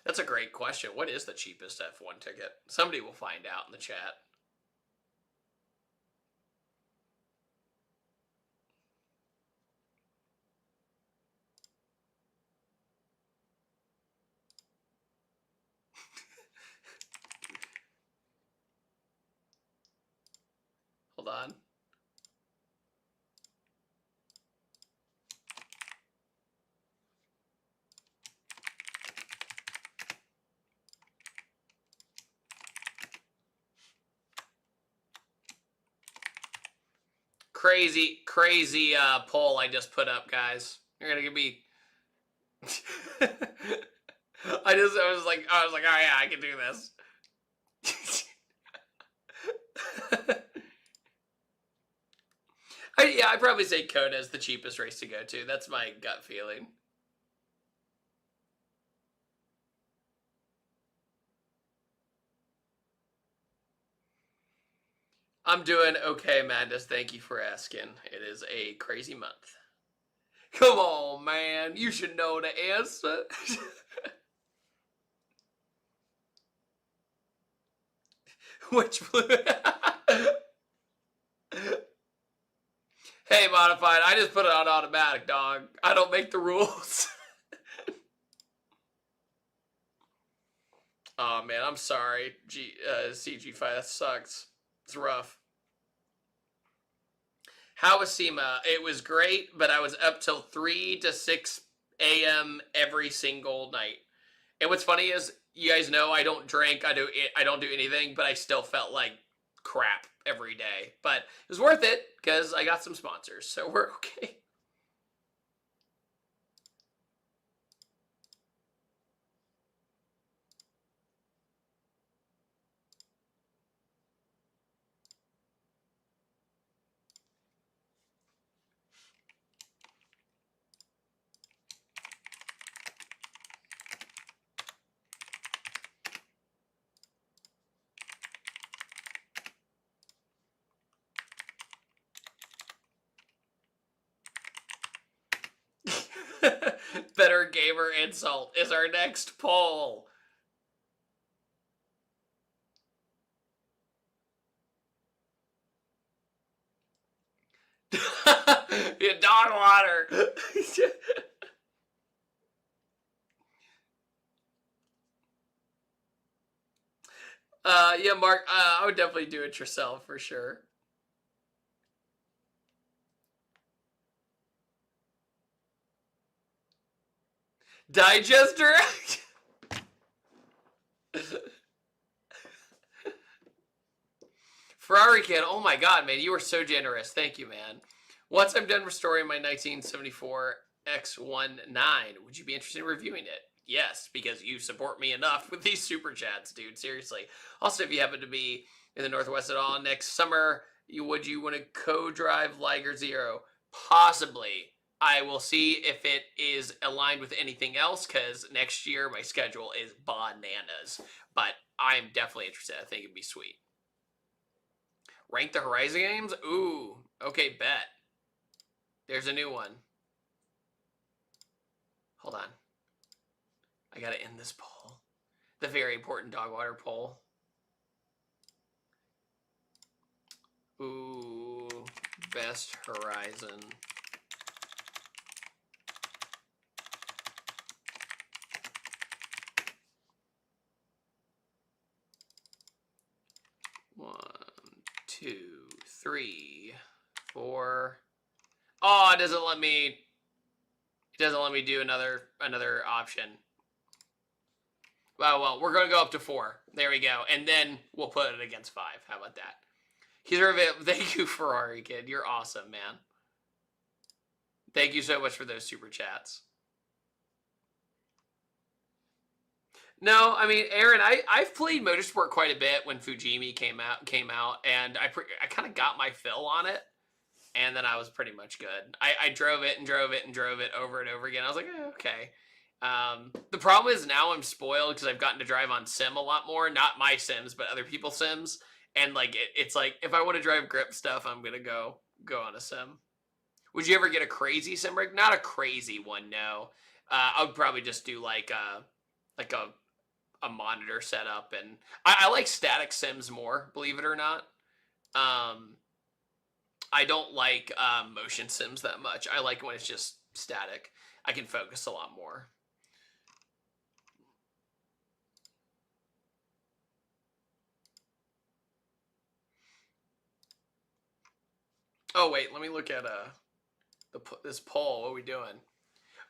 Speaker 1: That's a great question. What is the cheapest F1 ticket? Somebody will find out in the chat. Hold on. Crazy poll I just put up, guys. You're gonna give me. I was like, oh yeah, I can do this. I'd probably say Kona is the cheapest race to go to. That's my gut feeling. I'm doing okay, Madness. Thank you for asking. It is a crazy month. Come on, man. You should know the answer. Which blue? Hey, Modified, I just put it on automatic, dog. I don't make the rules. Oh, man, I'm sorry, CG5. That sucks. It's rough. How was SEMA? It was great, but I was up till 3 to 6 a.m. every single night. And what's funny is, you guys know I don't drink, I don't do anything, but I still felt like crap every day. But it was worth it because I got some sponsors, so we're okay. gamer insult is our next poll. Yeah, dog water. Yeah, Mark, I would definitely do it yourself for sure. Digester. Ferrari Kid, oh my god, man, you were so generous. Thank you, man. Once I'm done restoring my 1974 X19, would you be interested in reviewing it? Yes, because you support me enough with these super chats, dude. Seriously. Also, if you happen to be in the Northwest at all next summer, would you want to co-drive Liger Zero? Possibly. I will see if it is aligned with anything else, because next year my schedule is bananas. But I'm definitely interested. I think it'd be sweet. Rank the Horizon games? Ooh, okay, bet. There's a new one. Hold on. I gotta end this poll. The very important dog water poll. Ooh, best Horizon. One, 2, 3, 4. Oh, it doesn't let me. It doesn't let me do another option. Well, we're gonna go up to 4. There we go, and then we'll put it against 5. How about that? Thank you, Ferrari Kid. You're awesome, man. Thank you so much for those super chats. No, I mean, Aaron, I've played Motorsport quite a bit when Fujimi came out, and I kind of got my fill on it, and then I was pretty much good. I drove it and drove it and drove it over and over again. I was like, okay. The problem is now I'm spoiled because I've gotten to drive on sim a lot more, not my sims, but other people's sims, and like it's like if I want to drive grip stuff, I'm gonna go on a sim. Would you ever get a crazy sim rig? Not a crazy one, no. I would probably just do like a monitor setup, and I like static sims more, believe it or not. I don't like motion sims that much. I like when it's just static. I can focus a lot more. Oh wait, let me look at this poll. What are we doing?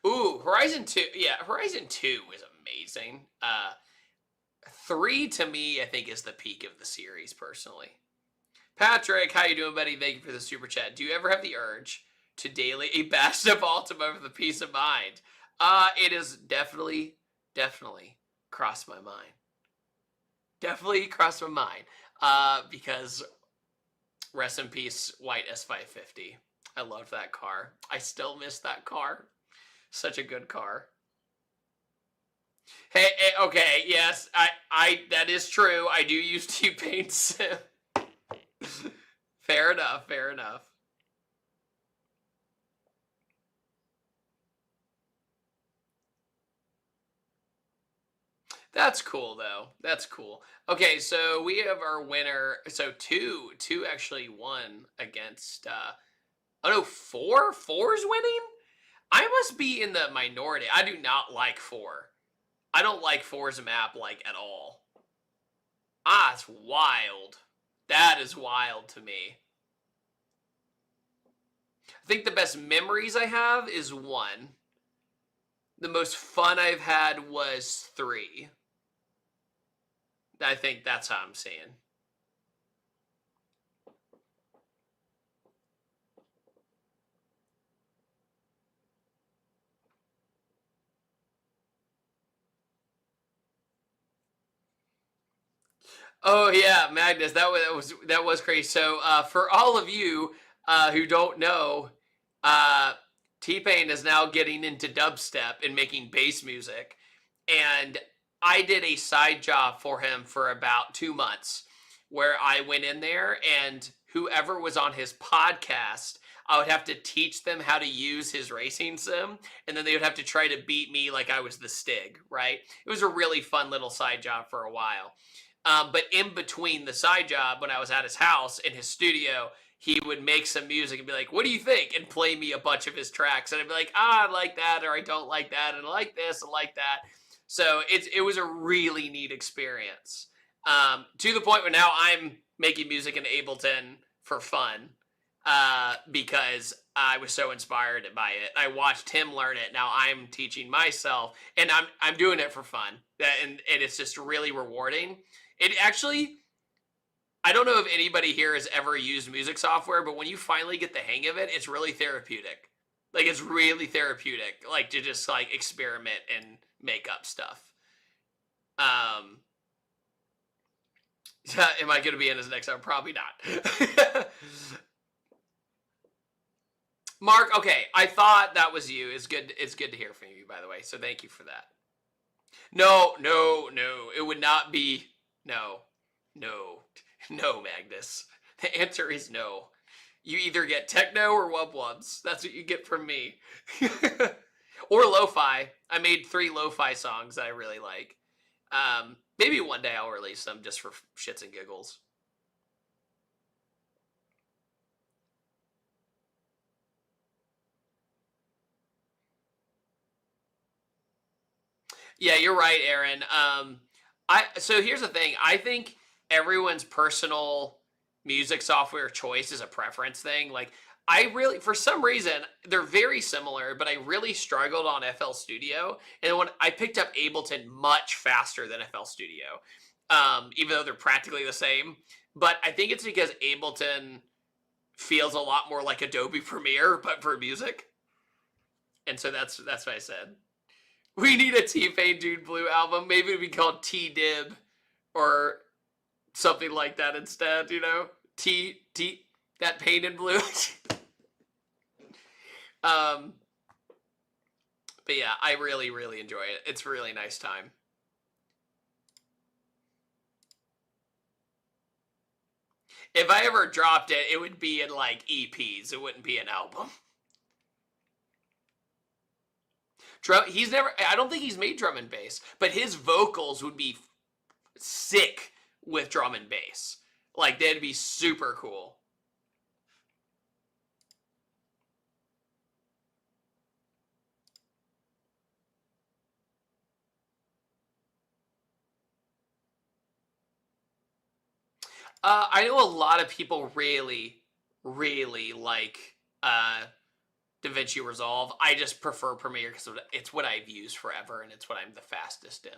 Speaker 1: Ooh, Horizon 2. Yeah, Horizon 2 is amazing. 3 to me, I think, is the peak of the series, personally. Patrick, how you doing, buddy? Thank you for the super chat. Do you ever have the urge to daily a Best of Ultima for the peace of mind? It is definitely crossed my mind. Definitely crossed my mind. Because rest in peace, white S550. I love that car. I still miss that car. Such a good car. Hey, okay, yes, that is true. I do use T-Paint Sim. Fair enough, fair enough. That's cool, though. That's cool. Okay, so we have our winner. So two actually won against, oh no, 4? 4's winning? I must be in the minority. I do not like 4. I don't like 4's map, like, at all. Ah, it's wild. That is wild to me. I think the best memories I have is 1. The most fun I've had was 3. I think that's how I'm saying. Oh yeah, Magnus, that was crazy. So for all of you who don't know, T-Pain is now getting into dubstep and making bass music, and I did a side job for him for about 2 months, where I went in there and whoever was on his podcast, I would have to teach them how to use his racing sim, and then they would have to try to beat me like I was the Stig, right? It was a really fun little side job for a while. But in between the side job, when I was at his house in his studio, he would make some music and be like, "What do you think?" and play me a bunch of his tracks, and I'd be like, "Ah, I like that," or "I don't like that," and "I like this," and "like that." So it was a really neat experience, to the point where now I'm making music in Ableton for fun, because I was so inspired by it. I watched him learn it. Now I'm teaching myself, and I'm doing it for fun, and it's just really rewarding. It actually, I don't know if anybody here has ever used music software, but when you finally get the hang of it, it's really therapeutic. Like, it's really therapeutic, like, to just like experiment and make up stuff. Um, am I going to be in his next time? Probably not. Mark, okay, I thought that was you. It's good. It's good to hear from you, by the way. So thank you for that. No, no, no. It would not be. No, no, no, Magnus. The answer is no. You either get techno or wub wubs. That's what you get from me. Or lo-fi. I made 3 lo-fi songs that I really like. Maybe one day I'll release them just for shits and giggles. Yeah, you're right, Aaron. So here's the thing. I think everyone's personal music software choice is a preference thing. Like, I really, for some reason, they're very similar, but I really struggled on FL Studio, and when I picked up Ableton much faster than FL Studio, even though they're practically the same. But I think it's because Ableton feels a lot more like Adobe Premiere, but for music, and so that's what I said. We need a ThatDudeinBlue album. Maybe it'd be called T-Dib or something like that instead, you know? That paint in blue. um, but yeah, I really, really enjoy it. It's a really nice time. If I ever dropped it, it would be in like EPs. It wouldn't be an album. He's never, I don't think he's made drum and bass, but his vocals would be sick with drum and bass. Like, they'd be super cool. I know a lot of people really, really like DaVinci Resolve. I just prefer Premiere because it's what I've used forever and it's what I'm the fastest in.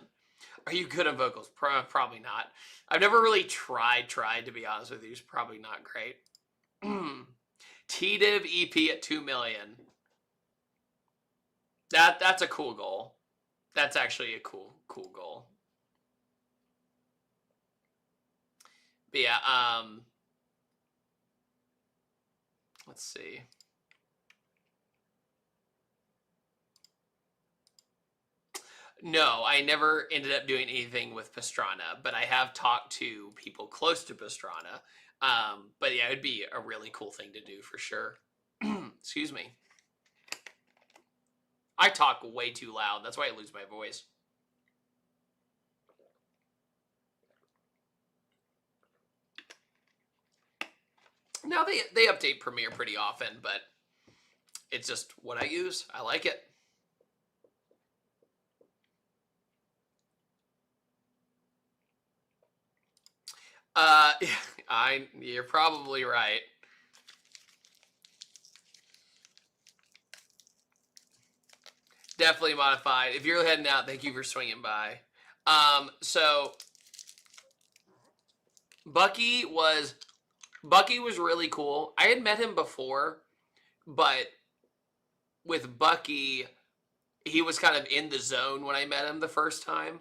Speaker 1: Are you good on vocals? Probably not. I've never really tried to be honest with you. It's probably not great. TDiv EP at 2 million. That's a cool goal. That's actually a cool goal. But yeah, let's see. No, I never ended up doing anything with Pastrana, but I have talked to people close to Pastrana. But yeah, it'd be a really cool thing to do for sure. Excuse me. I talk way too loud. That's why I lose my voice. Now they update Premiere pretty often, but it's just what I use. I like it. You're probably right. Definitely modified. If you're heading out, thank you for swinging by. So Bucky was really cool. I had met him before, but with Bucky, he was kind of in the zone when I met him the first time.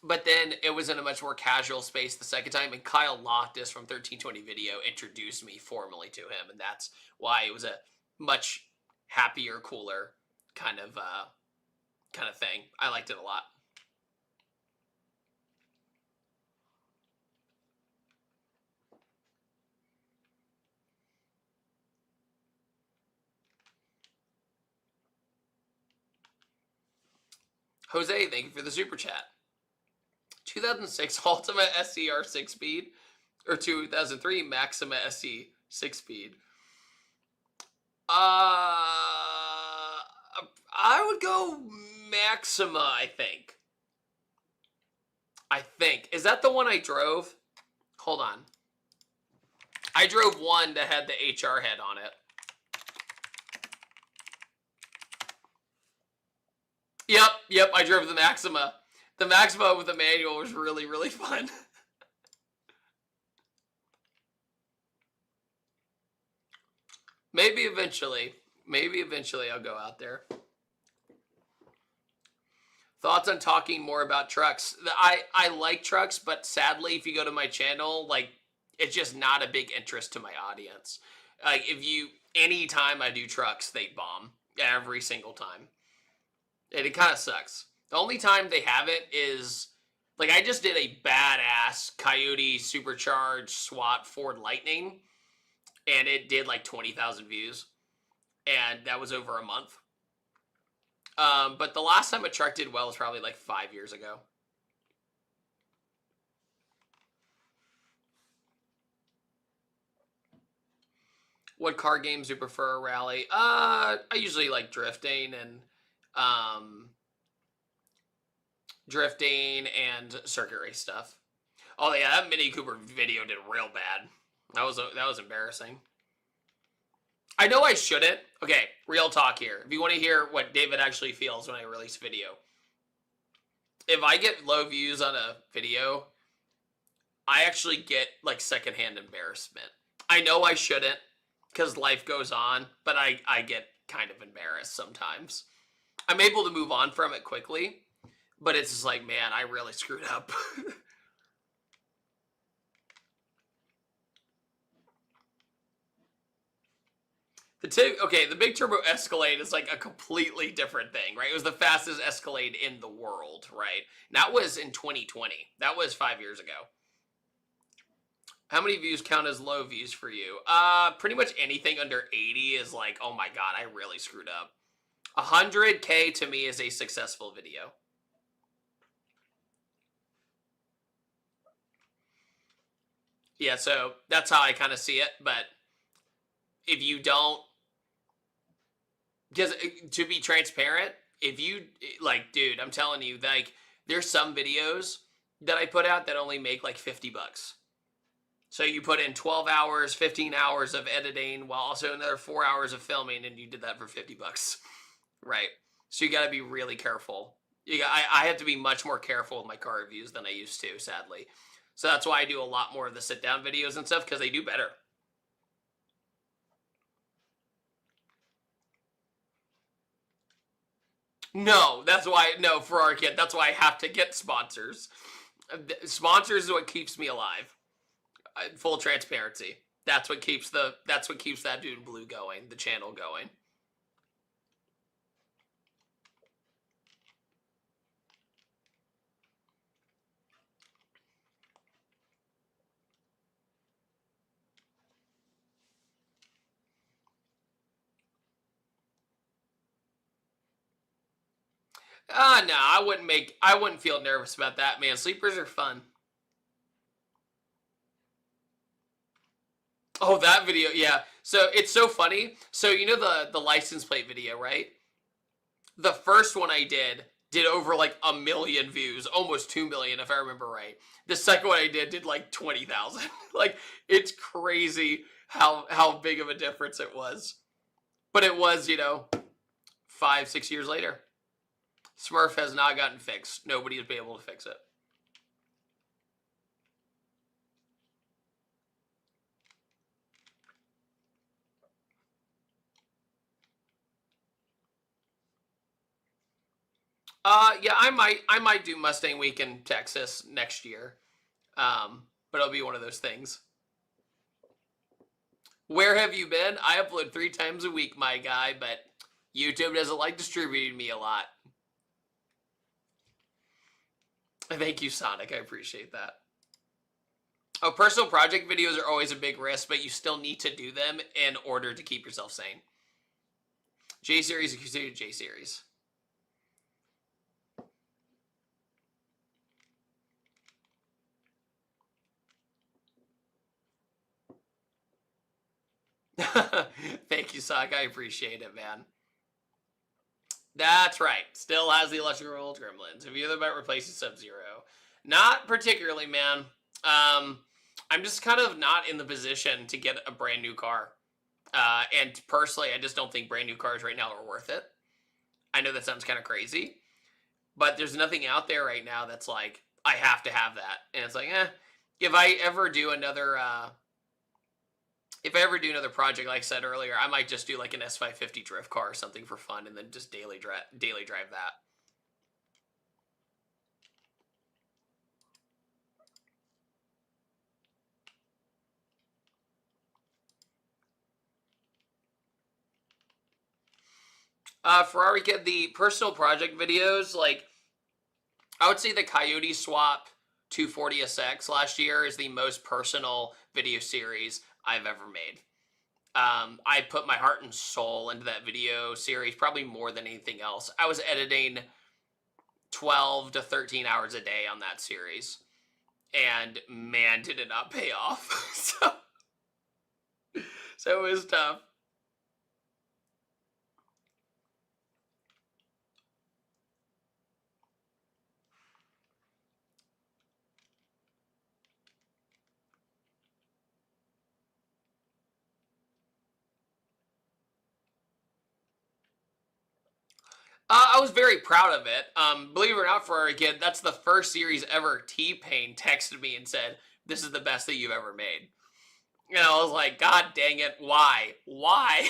Speaker 1: But then it was in a much more casual space the second time, and Kyle Loftus from 1320 Video introduced me formally to him, and that's why it was a much happier, cooler kind of thing. I liked it a lot. Jose, thank you for the super chat. 2006 Ultima SCR 6-speed or 2003 Maxima SC 6-speed? I would go Maxima, I think. Is that the one I drove? Hold on. I drove one that had the HR head on it. Yep, I drove the Maxima. The Maxima with the manual was really, really fun. Maybe eventually I'll go out there. Thoughts on talking more about trucks? I like trucks, but sadly, if you go to my channel, like, it's just not a big interest to my audience. Like, anytime I do trucks, they bomb every single time. And it kind of sucks. The only time they haven't is, like, I just did a badass Coyote supercharged SWAT Ford Lightning, and it did like 20,000 views, and that was over a month. But the last time a truck did well was probably like 5 years ago. What car games do you prefer, Rally? I usually like drifting and circuit race stuff. Oh yeah, that Mini Cooper video did real bad. That was embarrassing. I know I shouldn't. Okay, real talk here. If you want to hear what David actually feels when I release video, if I get low views on a video, I actually get like secondhand embarrassment. I know I shouldn't, because life goes on, but I get kind of embarrassed sometimes. I'm able to move on from it quickly, but it's just like, man, I really screwed up. The big turbo Escalade is like a completely different thing, right? It was the fastest Escalade in the world, right? And that was in 2020. That was 5 years ago. How many views count as low views for you? Pretty much anything under 80 is like, oh my god, I really screwed up. 100K to me is a successful video. Yeah, so that's how I kind of see it, but if you don't, because to be transparent, if you, like, dude, I'm telling you, like, there's some videos that I put out that only make like 50 bucks. So you put in 12 hours, 15 hours of editing, while also another 4 hours of filming, and you did that for 50 bucks, right? So you got to be really careful. I have to be much more careful with my car reviews than I used to, sadly. So that's why I do a lot more of the sit-down videos and stuff, because they do better. No, for our kid, that's why I have to get sponsors. Sponsors is what keeps me alive. Full transparency. That's what keeps that dude blue going, the channel going. No, I wouldn't feel nervous about that, man. Sleepers are fun. Oh, that video, yeah. So it's so funny. So you know the license plate video, right? The first one I did over like 1 million views, almost 2 million if I remember right. The second one I did like 20,000. Like, it's crazy how big of a difference it was. But it was, 5, 6 years later. Smurf has not gotten fixed. Nobody has been able to fix it. Yeah, I might do Mustang Week in Texas next year. But it'll be one of those things. Where have you been? I upload 3 times a week, my guy, but YouTube doesn't like distributing me a lot. Thank you, Sonic. I appreciate that. Oh, personal project videos are always a big risk, but you still need to do them in order to keep yourself sane. J-Series is considered J-Series. Thank you, Sock. I appreciate it, man. That's right. Still has the electrical gremlins. Have you ever about replacing Sub-Zero? Not particularly, man. I'm just kind of not in the position to get a brand new car. And personally, I just don't think brand new cars right now are worth it. I know that sounds kind of crazy, but there's nothing out there right now that's like, I have to have that. And it's like, if I ever do another project, like I said earlier, I might just do like an S550 drift car or something for fun, and then just daily drive that. Ferrari get the personal project videos. Like, I would say the Coyote Swap 240SX last year is the most personal video series I've ever made. I put my heart and soul into that video series, probably more than anything else. I was editing 12 to 13 hours a day on that series, and man, did it not pay off. So it was tough. I was very proud of it. Believe it or not, for a kid, that's the first series ever T-Pain texted me and said, "This is the best that you've ever made." And I was like, God dang it, why? Why?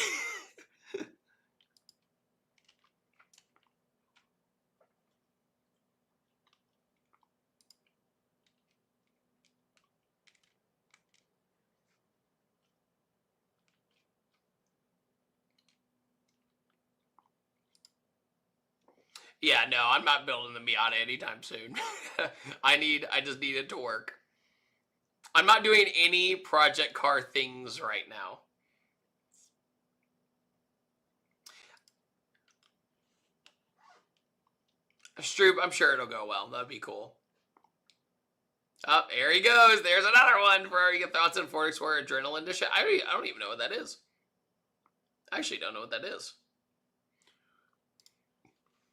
Speaker 1: Yeah, no, I'm not building the Miata anytime soon. I just need it to work. I'm not doing any project car things right now. Stroop, I'm sure it'll go well. That'd be cool. Oh, there he goes. There's another one for your thoughts on Ford Explorer Adrenaline Edition. I don't even know what that is. I actually don't know what that is.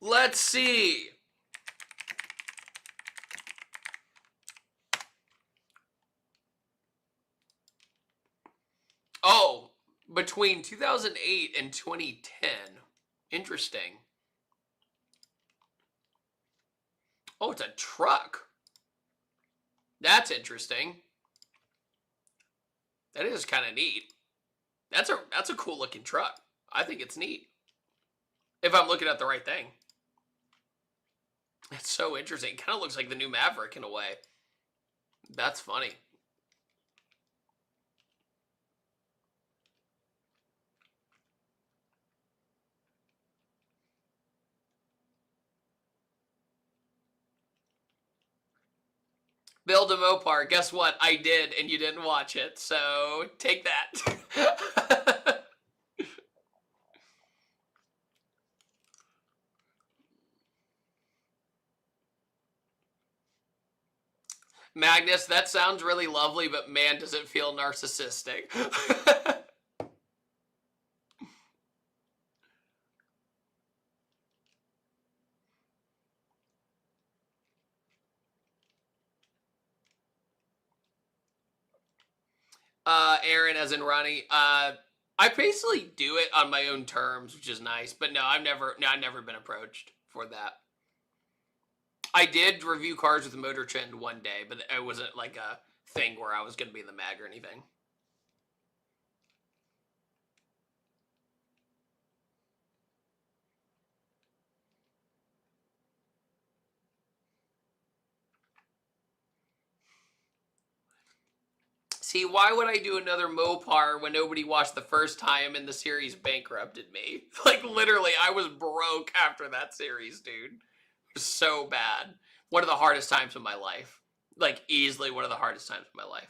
Speaker 1: Let's see. Oh, between 2008 and 2010. Interesting. Oh, it's a truck. That's interesting. That is kind of neat. That's a cool looking truck. I think it's neat. If I'm looking at the right thing. It's so interesting. It kind of looks like the new Maverick in a way. That's funny. Build a Mopar. Guess what? I did, and you didn't watch it. So take that. Magnus, that sounds really lovely, but man, does it feel narcissistic. Aaron, as in Ronnie, I basically do it on my own terms, which is nice. But no, I've never been approached for that. I did review cars with Motor Trend one day, but it wasn't like a thing where I was going to be in the mag or anything. See, why would I do another Mopar when nobody watched the first time and the series bankrupted me? Like, literally, I was broke after that series, dude. It was so bad. One of the hardest times of my life. Like, easily one of the hardest times of my life.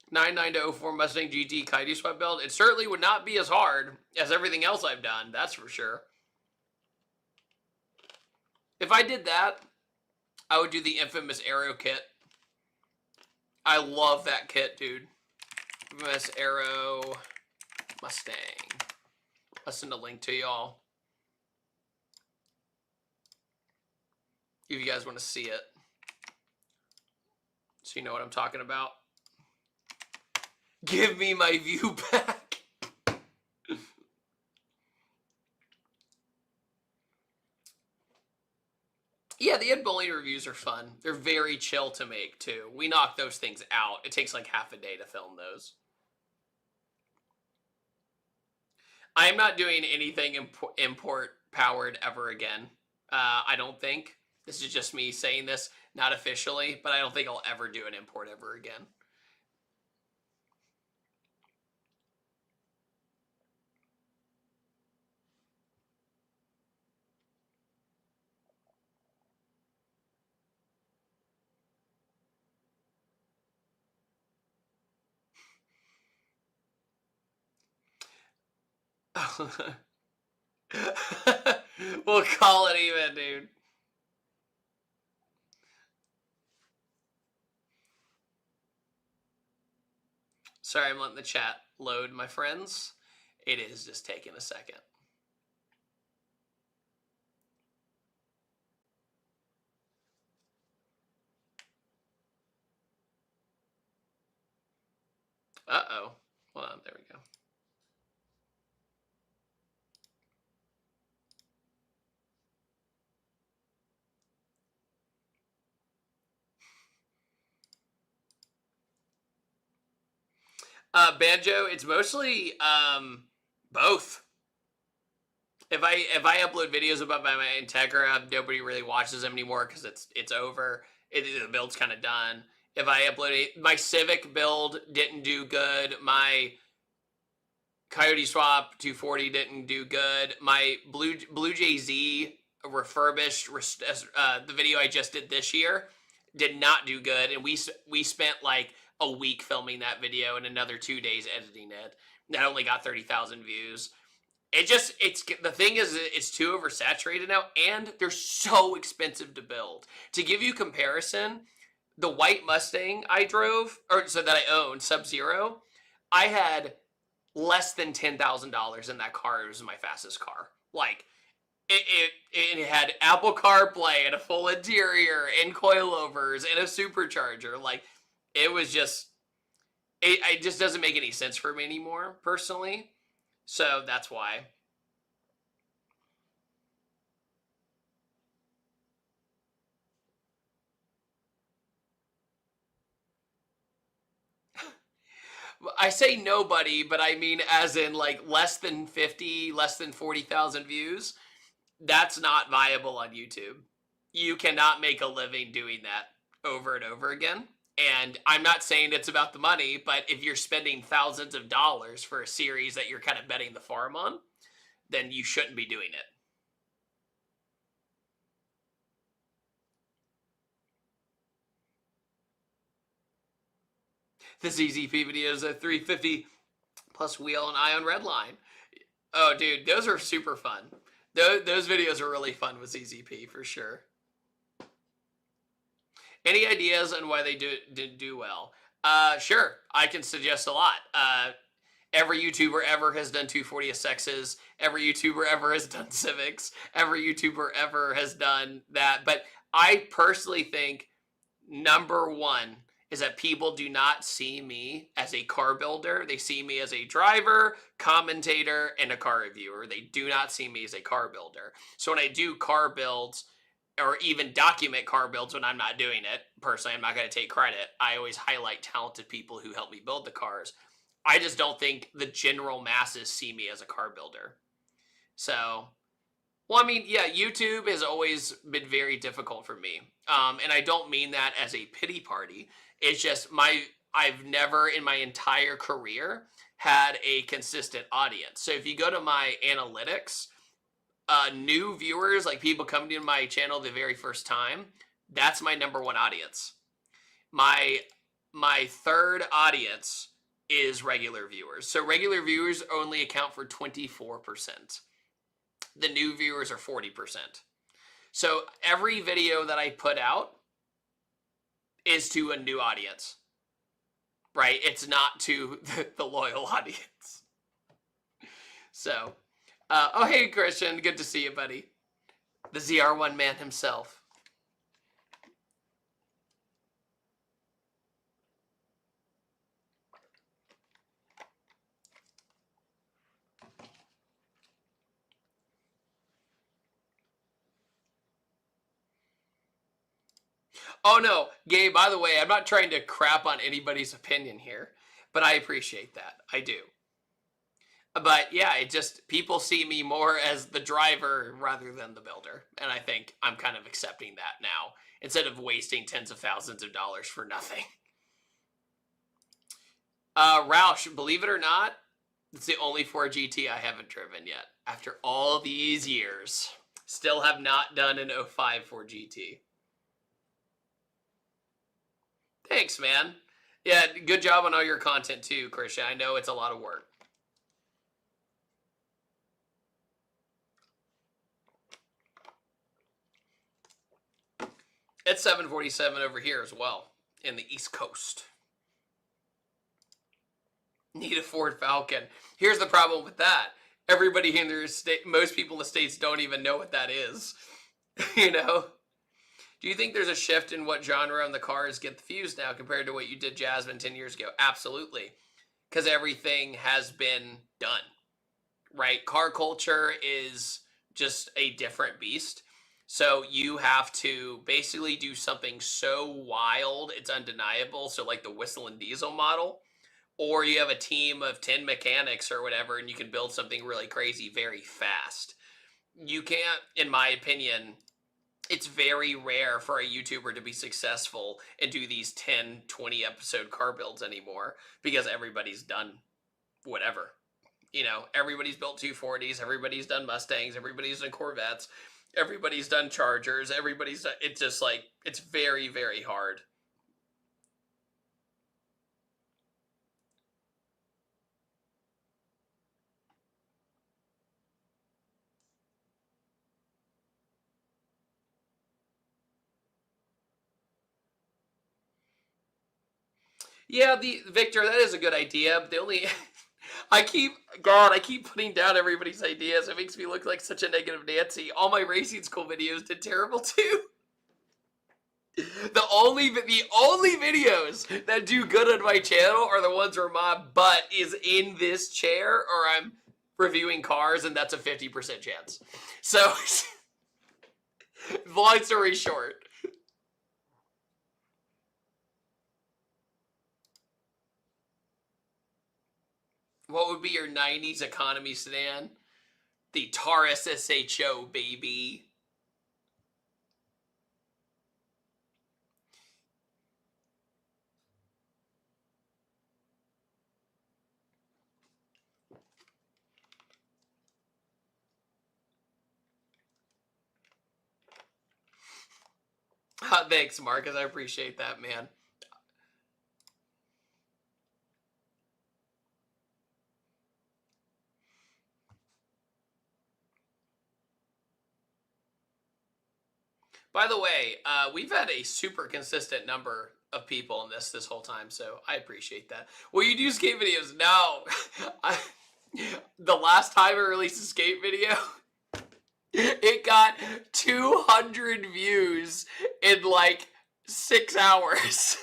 Speaker 1: 99 to 04 Mustang GT Coyote Swap build. It certainly would not be as hard as everything else I've done, that's for sure. If I did that, I would do the infamous Aero kit. I love that kit, dude. infamous Aero Mustang. I'll send a link to y'all if you guys want to see it, so you know what I'm talking about. Give me my view back. Yeah, the Ed Bowling reviews are fun. They're very chill to make, too. We knock those things out. It takes like half a day to film those. I'm not doing anything import-powered ever again. I don't think. This is just me saying this, not officially, but I don't think I'll ever do an import ever again. We'll call it even, dude. Sorry, I'm letting the chat load, my friends. It is just taking a second. Uh-oh. Hold on, there we go. Banjo, it's mostly both. If I upload videos about my Integra, nobody really watches them anymore because it's over. The build's kind of done. If I upload it, my Civic build didn't do good. My Coyote Swap 240 didn't do good. My Blue Jay Z refurbished the video I just did this year did not do good, and we spent like a week filming that video and another 2 days editing it. That only got 30,000 views. The thing is, it's too oversaturated now, and they're so expensive to build. To give you comparison, the white Mustang I drove, or so that I owned, Sub-Zero, I had less than $10,000 in that car. It was my fastest car. Like, it had Apple CarPlay and a full interior and coilovers and a supercharger. Like, it was just, it just doesn't make any sense for me anymore, personally. So that's why. I say nobody, but I mean as in like less than 50, less than 40,000 views. That's not viable on YouTube. You cannot make a living doing that over and over again. And I'm not saying it's about the money, but if you're spending thousands of dollars for a series that you're kind of betting the farm on, then you shouldn't be doing it. The ZZP videos at 350 plus wheel and ion redline. Oh, dude, those are super fun. Those videos are really fun with ZZP for sure. Any ideas on why they didn't do well? Sure, I can suggest a lot. Every YouTuber ever has done 240 SXs. Every YouTuber ever has done Civics. Every YouTuber ever has done that. But I personally think number one is that people do not see me as a car builder. They see me as a driver, commentator, and a car reviewer. They do not see me as a car builder. So when I do car builds, or even document car builds when I'm not doing it, personally, I'm not going to take credit. I always highlight talented people who help me build the cars. I just don't think the general masses see me as a car builder. So, well, I mean, yeah, YouTube has always been very difficult for me. And I don't mean that as a pity party. It's just I've never in my entire career had a consistent audience. So if you go to my analytics, new viewers, like people coming to my channel the very first time, that's my number one audience. My third audience is regular viewers. So regular viewers only account for 24%. The new viewers are 40%. So every video that I put out is to a new audience. right? It's not to the loyal audience. So, oh, hey, Christian. Good to see you, buddy. The ZR1 man himself. Oh, no. Gabe, by the way, I'm not trying to crap on anybody's opinion here, but I appreciate that. I do. But yeah, it just, people see me more as the driver rather than the builder. And I think I'm kind of accepting that now instead of wasting tens of thousands of dollars for nothing. Roush, believe it or not, it's the only 4GT I haven't driven yet. After all these years, still have not done an 05 4GT. Thanks, man. Yeah, good job on all your content too, Christian. I know it's a lot of work. It's 747 over here as well, in the East Coast. Need a Ford Falcon. Here's the problem with that. Everybody in the state, most people in the States don't even know what that is. You know? Do you think there's a shift in what genre in the cars get the fuse now compared to what you did Jasmine 10 years ago? Absolutely. Because everything has been done, right? Car culture is just a different beast. So you have to basically do something so wild, it's undeniable. So like the Whistle and Diesel model, or you have a team of 10 mechanics or whatever, and you can build something really crazy very fast. You can't, in my opinion, it's very rare for a YouTuber to be successful and do these 10, 20 episode car builds anymore because everybody's done whatever. You know, everybody's built 240s, everybody's done Mustangs, everybody's done Corvettes, everybody's done Chargers, everybody's done, it's just like, it's very, very hard. Yeah, the Victor, that is a good idea, but the only I keep putting down everybody's ideas. It makes me look like such a negative Nancy. All my racing school videos did terrible too. The only videos that do good on my channel are the ones where my butt is in this chair or I'm reviewing cars, and that's a 50% chance. So, long story short. What would be your 90s economy sedan? The Taurus SHO, baby. Thanks, Marcus. I appreciate that, man. By the way, we've had a super consistent number of people in this whole time, so I appreciate that. Will you do skate videos? No. The last time I released a skate video, it got 200 views in like 6 hours.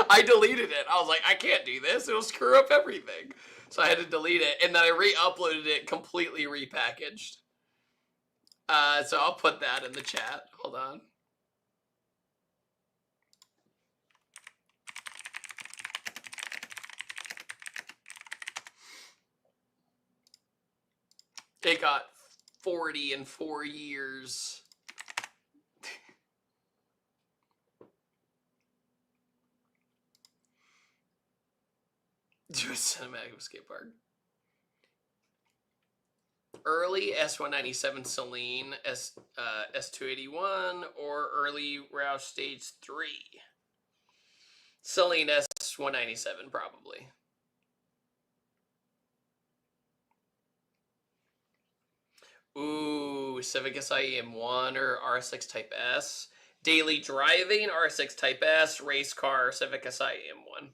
Speaker 1: I deleted it. I was like, I can't do this. It'll screw up everything. So I had to delete it, and then I re-uploaded it completely repackaged. So I'll put that in the chat. Hold on. It got 40 in 4 years. Do a cinematic skate park. Early S197 Celine S281 or early Roush Stage 3. Celine S197 probably. Ooh, Civic Si M1 or RSX Type S. Daily driving RSX Type S, race car Civic Si M1.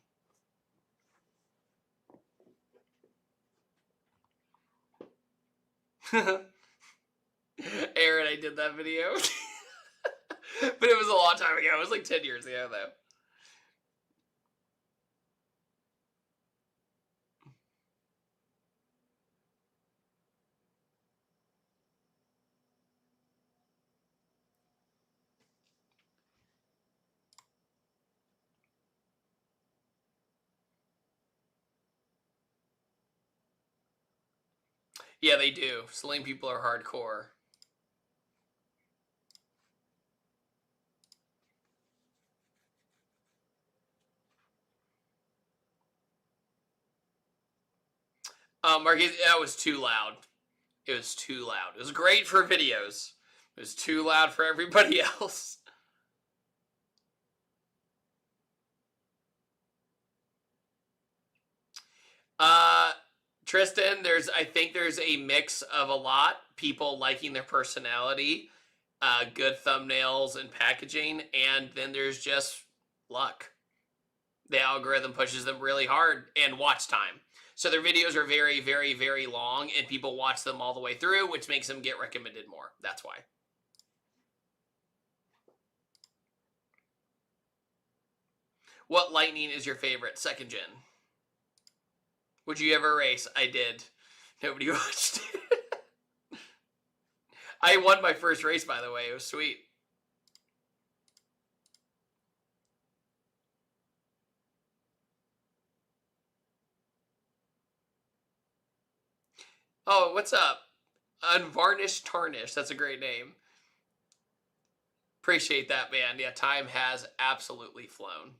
Speaker 1: Aaron, I did that video. But it was a long time ago. It was like 10 years ago, though. Yeah, they do. Saline people are hardcore. Marquez, that was too loud. It was too loud. It was great for videos. It was too loud for everybody else. Tristan, I think there's a mix of a lot. People liking their personality, good thumbnails and packaging, and then there's just luck. The algorithm pushes them really hard, and watch time. So their videos are very, very, very long, and people watch them all the way through, which makes them get recommended more. That's why. What lightning is your favorite? Second gen. Would you ever race? I did. Nobody watched it. I won my first race, by the way. It was sweet. Oh, what's up? Unvarnished Tarnish. That's a great name. Appreciate that, man. Yeah, time has absolutely flown.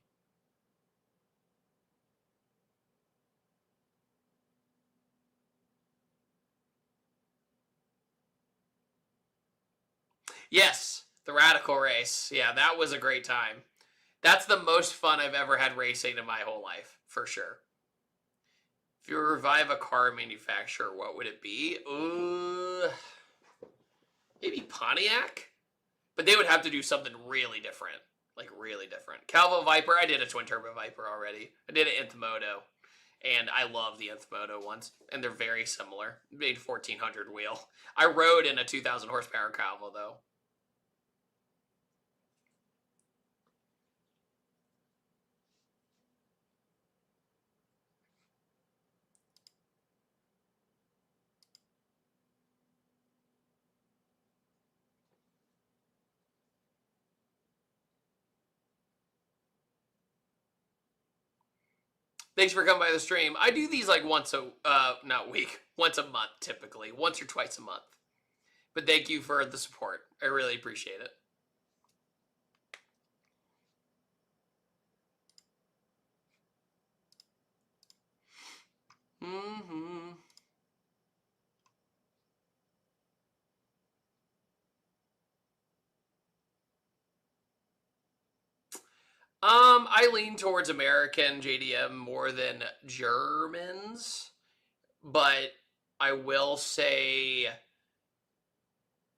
Speaker 1: Yes, the Radical Race. Yeah, that was a great time. That's the most fun I've ever had racing in my whole life, for sure. If you revive a car manufacturer, what would it be? Maybe Pontiac? But they would have to do something really different. Like, really different. Calvo Viper, I did a twin turbo Viper already. I did an Nthmoto. And I love the Nthmoto ones. And they're very similar. Made 1400 wheel. I rode in a 2000 horsepower Calvo, though. Thanks for coming by the stream. I do these like once a, not week, once a month typically. Once or twice a month. But thank you for the support. I really appreciate it. Mm-hmm. I lean towards American JDM more than Germans, but I will say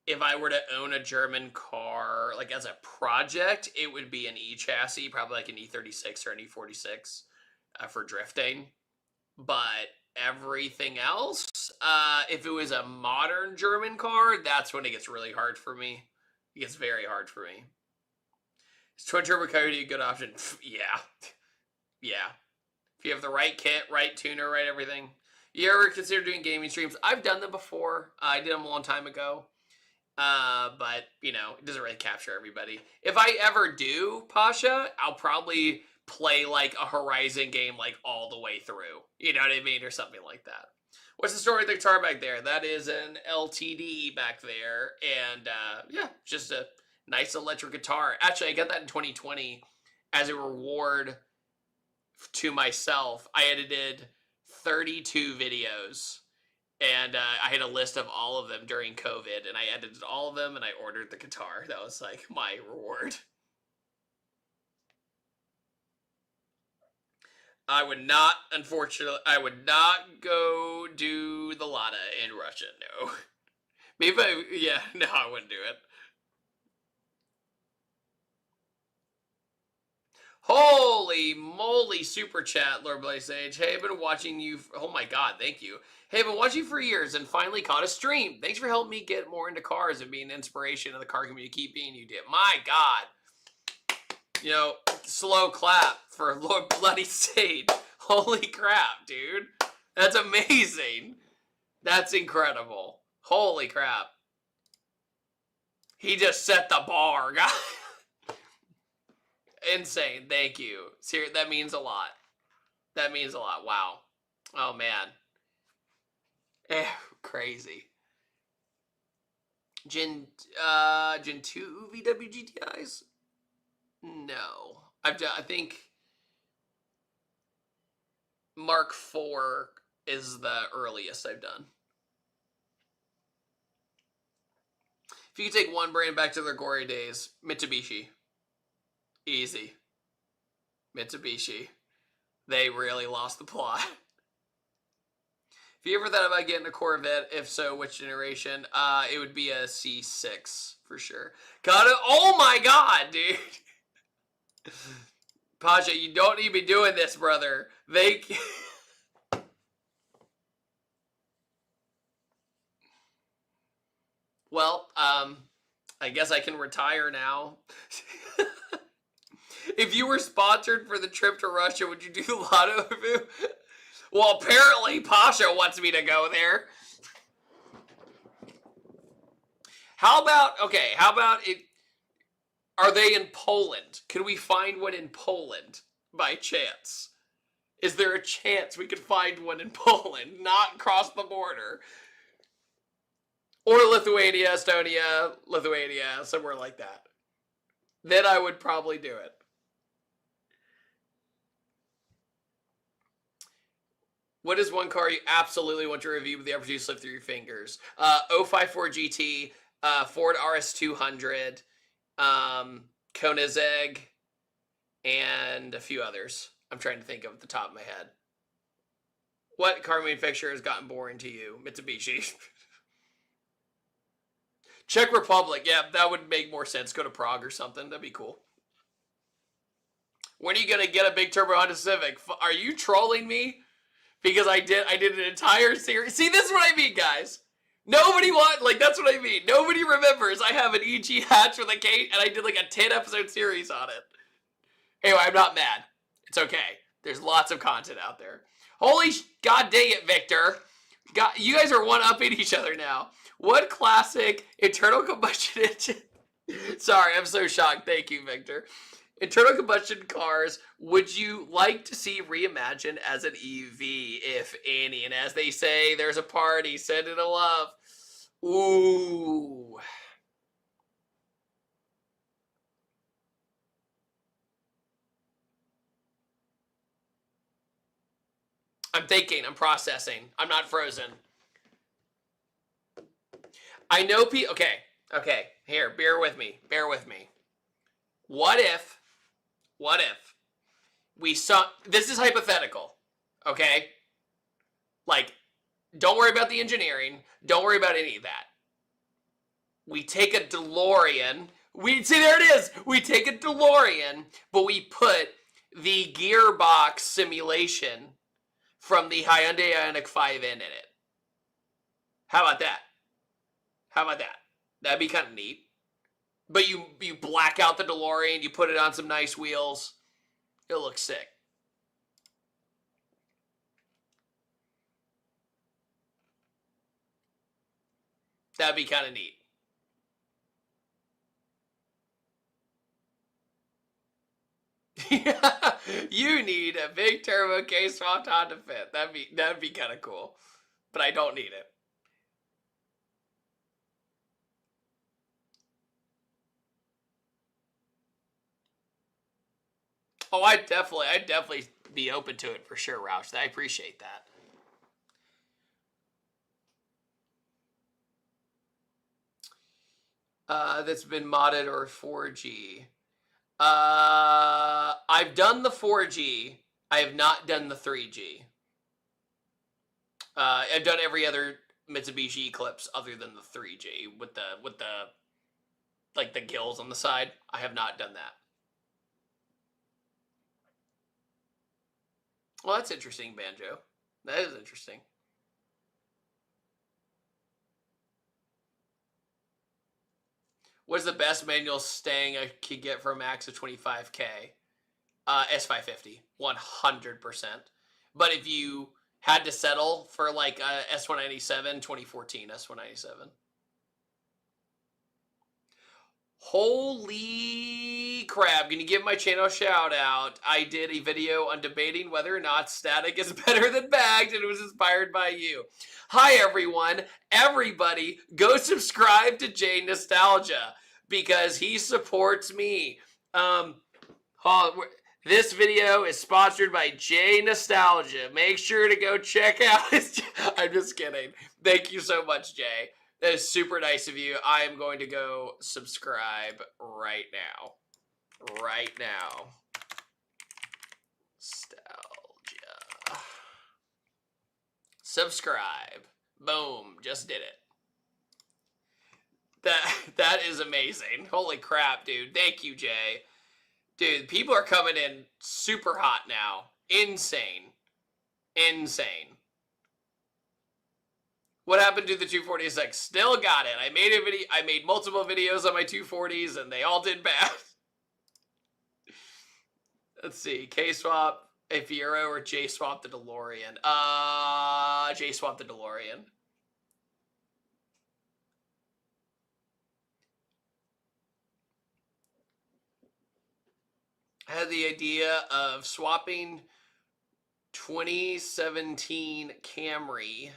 Speaker 1: if I were to own a German car, like as a project, it would be an E-chassis, probably like an E36 or an E46 for drifting. But everything else, if it was a modern German car, that's when it gets really hard for me. It gets very hard for me. Is twin turbo Coyote a good option? Yeah. Yeah. If you have the right kit, right tuner, right everything. You ever consider doing gaming streams? I've done them before. I did them a long time ago. But, you know, it doesn't really capture everybody. If I ever do, Pasha, I'll probably play like a Horizon game like all the way through. You know what I mean? Or something like that. What's the story with the guitar back there? That is an LTD back there. And yeah, just a nice electric guitar. Actually, I got that in 2020 as a reward to myself. I edited 32 videos. And I had a list of all of them during COVID, and I edited all of them, and I ordered the guitar. That was like my reward. I would not, unfortunately, I would not go do the Lada in Russia, no. Maybe yeah, no, I wouldn't do it. Holy moly, super chat, Lord Blaze Sage. Hey, I've been watching you. Oh my god, thank you. Hey, I've been watching you for years and finally caught a stream. Thanks for helping me get more into cars and being an inspiration of the car community. Keep being you did. My god. You know, slow clap for Lord Bloody Sage. Holy crap, dude. That's amazing. That's incredible. Holy crap. He just set the bar, guys. Insane. Thank you. Seriously, that means a lot. That means a lot. Wow. Oh, man. Crazy. Gen 2 VW GTIs? No. I think Mark IV is the earliest I've done. If you could take one brand back to their glory days, Mitsubishi. Easy. Mitsubishi. They really lost the plot. If you ever thought about getting a Corvette, if so, which generation? It would be a C6 for sure. Got it? Oh my god, dude. Pasha, you don't need to be doing this, brother. They... Well, I guess I can retire now. If you were sponsored for the trip to Russia, would you do the lotto review? Well, apparently Pasha wants me to go there. How about it? Are they in Poland? Can we find one in Poland by chance? Is there a chance we could find one in Poland, not cross the border? Or Lithuania, Estonia, Lithuania, somewhere like that. Then I would probably do it. What is one car you absolutely want to review with the opportunity to slip through your fingers? 054 GT, Ford RS200, Koenigsegg, and a few others. I'm trying to think of at the top of my head. What car manufacturer has gotten boring to you? Mitsubishi. Czech Republic. Yeah, that would make more sense. Go to Prague or something. That'd be cool. When are you going to get a big turbo Honda Civic? Are you trolling me? Because I did an entire series. See, this is what I mean, guys. Nobody that's what I mean. Nobody remembers I have an EG hatch with a K, and I did like a 10-episode series on it. Anyway, I'm not mad. It's okay. There's lots of content out there. Holy god dang it, Victor. God, you guys are one-upping each other now. What classic internal combustion engine... Sorry, I'm so shocked. Thank you, Victor. Internal combustion cars would you like to see reimagined as an EV, if any? And as they say, there's a party. Send it a love. Ooh. I'm thinking. I'm processing. I'm not frozen. I know people... Okay. Here, bear with me. What if we saw... This is hypothetical, okay? Like, don't worry about the engineering. Don't worry about any of that. We take a DeLorean. There it is. We take a DeLorean, but we put the gearbox simulation from the Hyundai Ioniq 5N in it. How about that? That'd be kind of neat. But you black out the DeLorean, you put it on some nice wheels. It'll look sick. That'd be kind of neat. You need a big turbo K-swapped Honda Fit. That'd be kind of cool. But I don't need it. Oh, I'd definitely be open to it for sure, Roush. I appreciate that. That's been modded or 4G. I've done the 4G. I have not done the 3G. I've done every other Mitsubishi Eclipse other than the 3G with the like the gills on the side. I have not done that. Well, that's interesting, Banjo. That is interesting. What's the best manual staying I could get for a max of 25K? S550, 100%. But if you had to settle for like a S197, 2014 S197. Holy crap, can you give my channel a shout out? I did a video on debating whether or not static is better than bagged, and it was inspired by you. Hi everyone, everybody go subscribe to Jay Nostalgia because he supports me. This video is sponsored by Jay Nostalgia. Make sure to go check out his... I'm just kidding. Thank you so much, Jay. That is super nice of you. I am going to go subscribe right now. Right now. Nostalgia. Subscribe. Boom. Just did it. That is amazing. Holy crap, dude. Thank you, Jay. Dude, people are coming in super hot now. Insane. Insane. What happened to the 240SX? Still got it. I made a video. I made multiple videos on my 240s and they all did bad. Let's see. K-Swap, a Fiero, or J-Swap the DeLorean? J-Swap the DeLorean. I had the idea of swapping 2017 Camry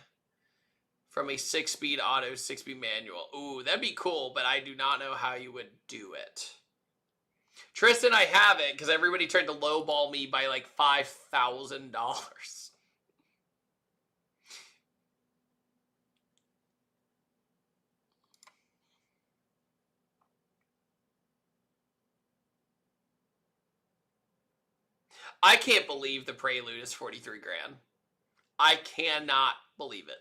Speaker 1: from a 6-speed auto, 6-speed manual. Ooh, that'd be cool, but I do not know how you would do it. Tristan, I have it because everybody tried to lowball me by like $5,000. I can't believe the Prelude is 43 grand. I cannot believe it.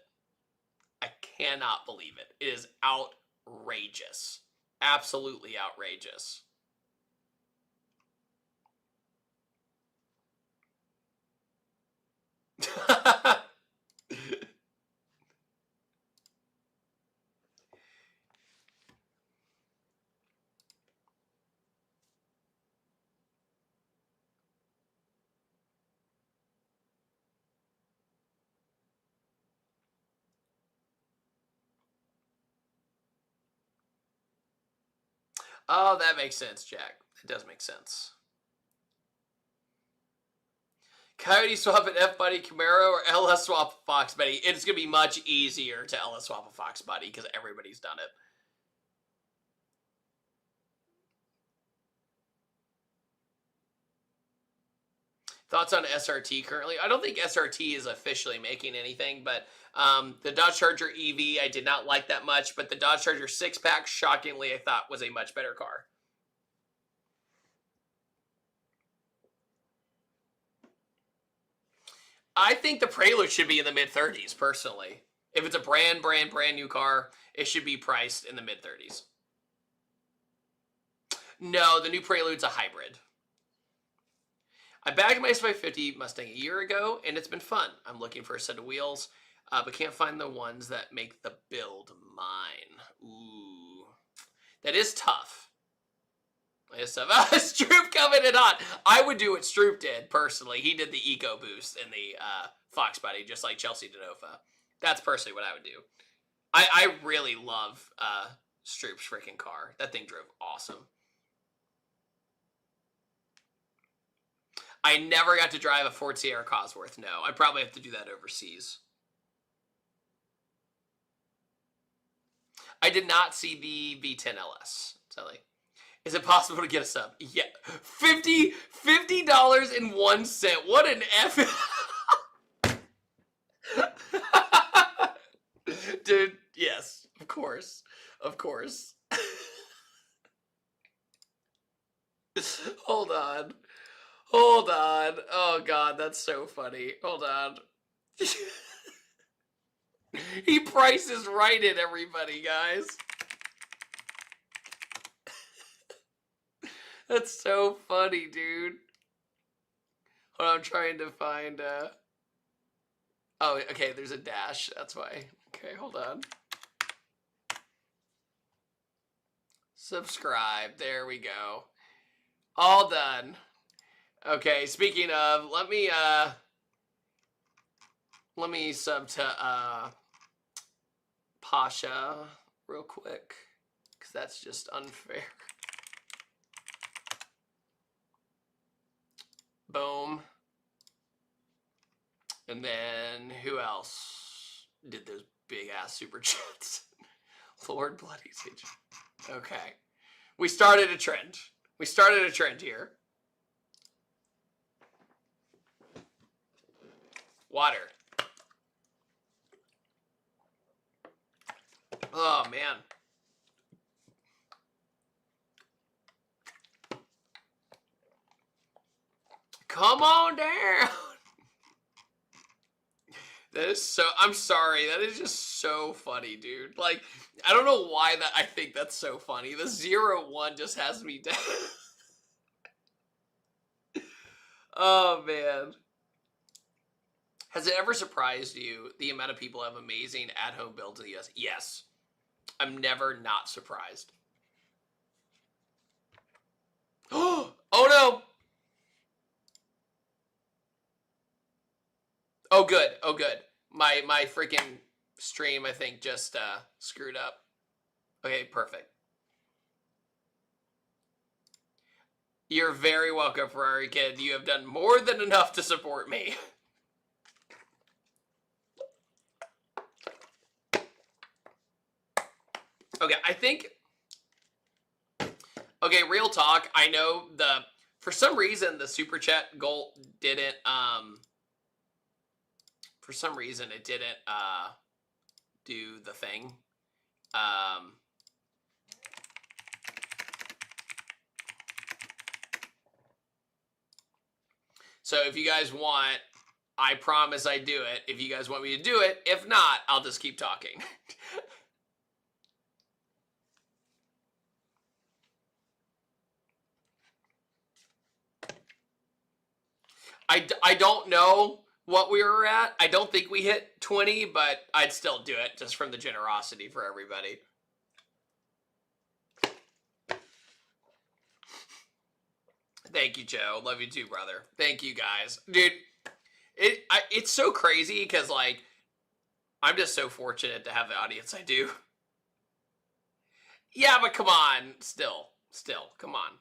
Speaker 1: I cannot believe it. It is outrageous. Absolutely outrageous. Oh, that makes sense, Jack. It does make sense. Coyote swap an F-Buddy Camaro or LS swap a Fox Buddy? It's going to be much easier to LS swap a Fox Buddy because everybody's done it. Thoughts on SRT currently? I don't think SRT is officially making anything, but the Dodge Charger EV I did not like that much, but the Dodge Charger 6-pack, shockingly, I thought was a much better car. I think the Prelude should be in the mid-30s, personally. If it's a brand new car, it should be priced in the mid-30s. No, the new Prelude's a hybrid. I bagged my S550 Mustang a year ago, and it's been fun. I'm looking for a set of wheels, but can't find the ones that make the build mine. Ooh. That is tough. Stroop coming in hot. I would do what Stroop did, personally. He did the EcoBoost in the Fox Buddy, just like Chelsea DeNova. That's personally what I would do. I really love Stroop's freaking car. That thing drove awesome. I never got to drive a Ford Sierra Cosworth. No, I probably have to do that overseas. I did not see the V10 LS, Sally. Is it possible to get a sub? Yeah. $50.01. What an F. Dude, yes, of course. Of course. Hold on. Hold on. Oh, God, that's so funny. Hold on. He prices right in everybody, guys. That's so funny, dude. Hold on, I'm trying to find, oh, okay, there's a dash, that's why. Okay, hold on. Subscribe, there we go. All done. Okay, speaking of, let me sub to, Pasha real quick, because that's just unfair. Boom. And then who else did those big ass super chats? Lord Bloody Sage. Okay. We started a trend. We started a trend here. Water. Oh, man. Come on down. That is so, I'm sorry. That is just so funny, dude. Like, I don't know why that I think that's so funny. The 0-1 just has me down. Oh, man. Has it ever surprised you the amount of people have amazing at-home builds in the US? Yes. I'm never not surprised. Oh, no. Oh, good. Oh, good. My freaking stream, I think, just screwed up. Okay, perfect. You're very welcome, Ferrari Kid. You have done more than enough to support me. Okay, I think... Okay, real talk. I know for some reason, the Super Chat goal didn't... For some reason, it didn't do the thing. So if you guys want, I promise I do it. If you guys want me to do it, if not, I'll just keep talking. I don't know what we were at. I don't think we hit 20, but I'd still do it just from the generosity for everybody. Thank you, Joe. Love you too, brother. Thank you, guys. Dude, it's so crazy because, like, I'm just so fortunate to have the audience I do. Yeah, but come on. Still, come on.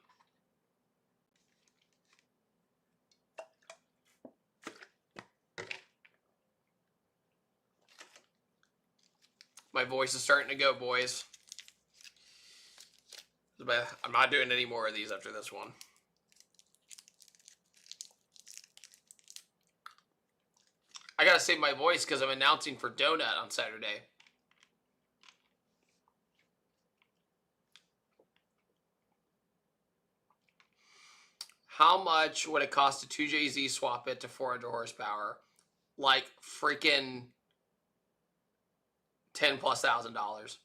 Speaker 1: My voice is starting to go, boys. I'm not doing any more of these after this one. I gotta save my voice because I'm announcing for Donut on Saturday. How much would it cost to 2JZ swap it to 400 horsepower? Like freaking $10,000+.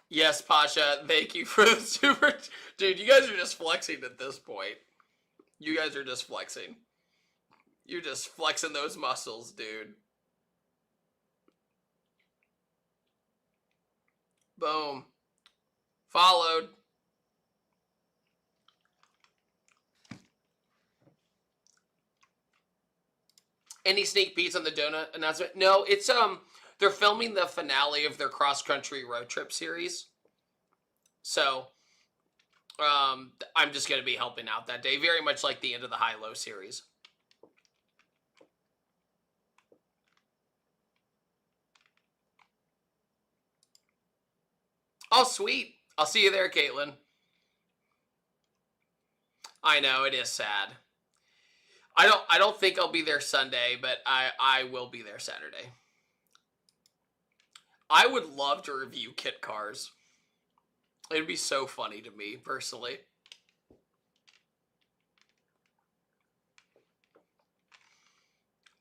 Speaker 1: Yes, Pasha, thank you for the super... Dude, you guys are just flexing at this point. You guys are just flexing. You're just flexing those muscles, dude. Boom. Followed. Any sneak peeks on the donut announcement? No, it's they're filming the finale of their cross-country road trip series. So I'm just gonna be helping out that day. Very much like the end of the high-low series. Oh, sweet. I'll see you there, Caitlin. I know, it is sad. I don't think I'll be there Sunday, but I will be there Saturday. I would love to review kit cars. It'd be so funny to me, personally.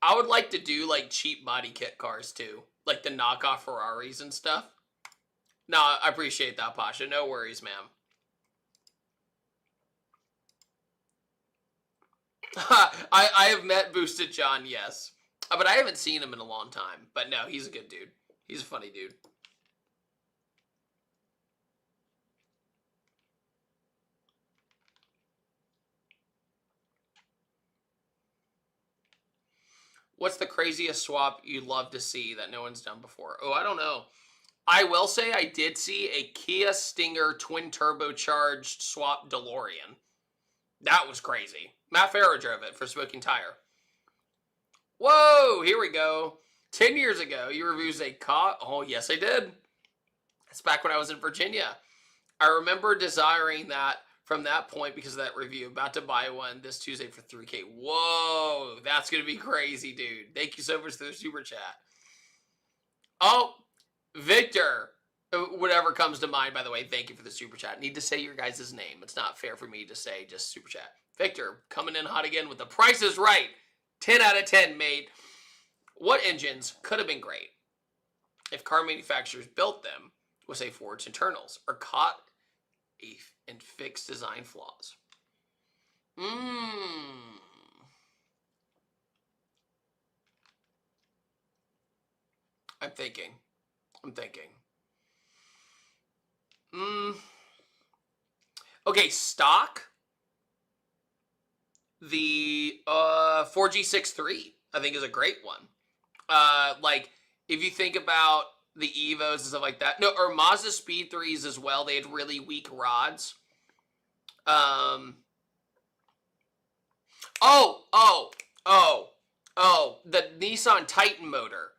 Speaker 1: I would like to do, like, cheap body kit cars, too. Like the knockoff Ferraris and stuff. No, I appreciate that, Pasha. No worries, ma'am. I have met Boosted John, yes. But I haven't seen him in a long time. But no, he's a good dude. He's a funny dude. What's the craziest swap you'd love to see that no one's done before? Oh, I don't know. I will say I did see a Kia Stinger twin turbocharged swap DeLorean. That was crazy. Matt Farrow drove it for Smoking Tire. Whoa, here we go. 10 years ago, you reviewed a car. Oh, yes, I did. It's back when I was in Virginia. I remember desiring that from that point because of that review. About to buy one this Tuesday for $3K. Whoa, that's going to be crazy, dude. Thank you so much for the super chat. Oh, Victor, whatever comes to mind, by the way, thank you for the super chat. Need to say your guys' name. It's not fair for me to say just super chat. Victor, coming in hot again with the Price is Right. 10 out of 10, mate. What engines could have been great if car manufacturers built them with, say, Ford's internals or caught and fixed design flaws? I'm thinking. Okay, stock. The 4G63, I think, is a great one. Like, if you think about the Evos and stuff like that. No, or Mazda Speed 3s as well. They had really weak rods. The Nissan Titan motor.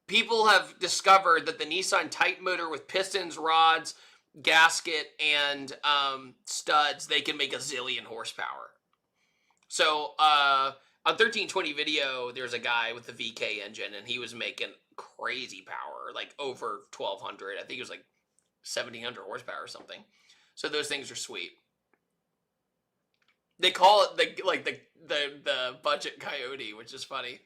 Speaker 1: People have discovered that the Nissan Titan motor with pistons, rods, gasket, and studs, they can make a zillion horsepower. So, on 1320 video, there's a guy with the VK engine, and he was making crazy power, like over 1200. I think it was like 1700 horsepower or something. So those things are sweet. They call it the budget Coyote, which is funny.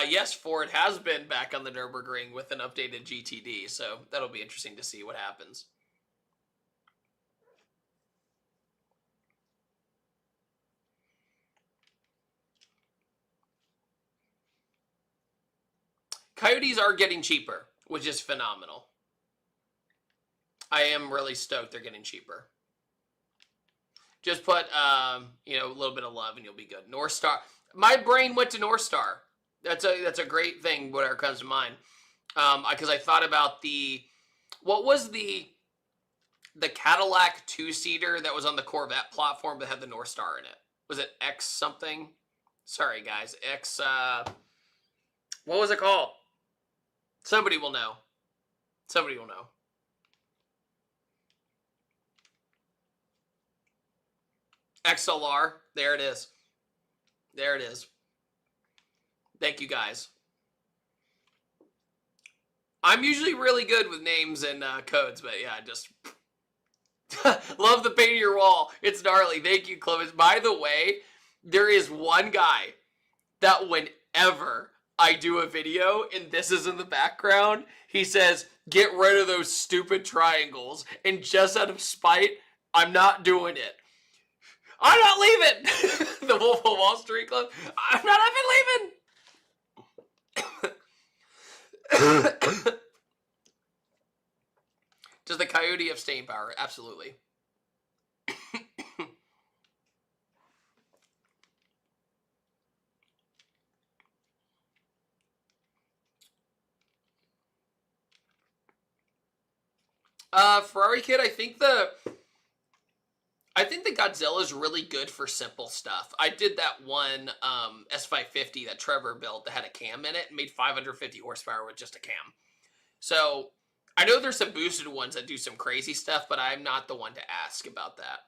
Speaker 1: Yes, Ford has been back on the Nürburgring with an updated GTD, so that'll be interesting to see what happens. Coyotes are getting cheaper, which is phenomenal. I am really stoked they're getting cheaper. Just put, a little bit of love and you'll be good. North Star. My brain went to North Star. That's a great thing, whatever comes to mind. Because I thought about what was the Cadillac two-seater that was on the Corvette platform but had the North Star in it? Was it X something? Sorry, guys. X, what was it called? Somebody will know. XLR. There it is. Thank you, guys. I'm usually really good with names and codes, but yeah, just love the paint of your wall. It's gnarly. Thank you, Clovis. By the way, there is one guy that whenever I do a video and this is in the background, he says, get rid of those stupid triangles. And just out of spite, I'm not doing it. I'm not leaving. The Wolf of Wall Street Club. I'm not even leaving. Does the Coyote have staying power? Absolutely. Ferrari Kid, I think the Godzilla is really good for simple stuff. I did that one S550 that Trevor built that had a cam in it and made 550 horsepower with just a cam. So I know there's some boosted ones that do some crazy stuff, but I'm not the one to ask about that.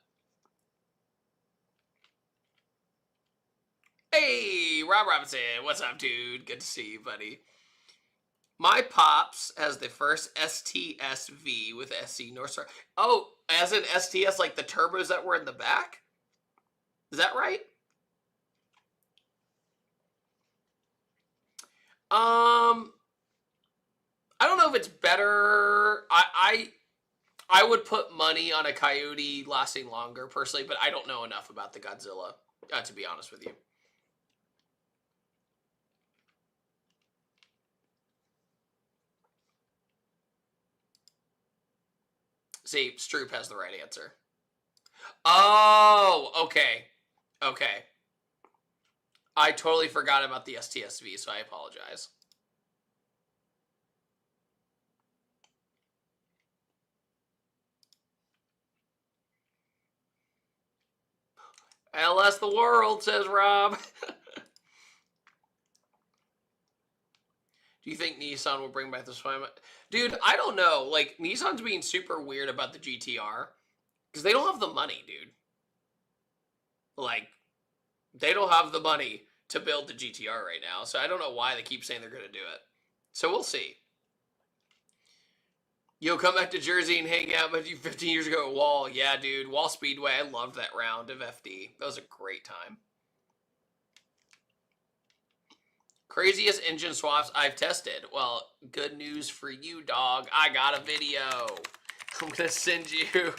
Speaker 1: Hey, Rob Robinson, what's up, dude? Good to see you, buddy. My Pops has the first STSV with SC North Star. Oh, as in STS, like the turbos that were in the back? Is that right? I don't know if it's better. I would put money on a Coyote lasting longer, personally, but I don't know enough about the Godzilla, to be honest with you. See, Stroop has the right answer. Oh, okay. Okay. I totally forgot about the STSV, so I apologize. LS the world, says Rob. Do you think Nissan will bring back the Swim? Dude, I don't know. Like, Nissan's being super weird about the GTR because they don't have the money, dude. Like, they don't have the money to build the GTR right now, so I don't know why they keep saying they're going to do it. So we'll see. You'll come back to Jersey and hang out with you 15 years ago at Wall. Yeah, dude. Wall Speedway. I loved that round of FD. That was a great time. Craziest engine swaps I've tested. Well, good news for you, dog. I got a video. I'm going to send you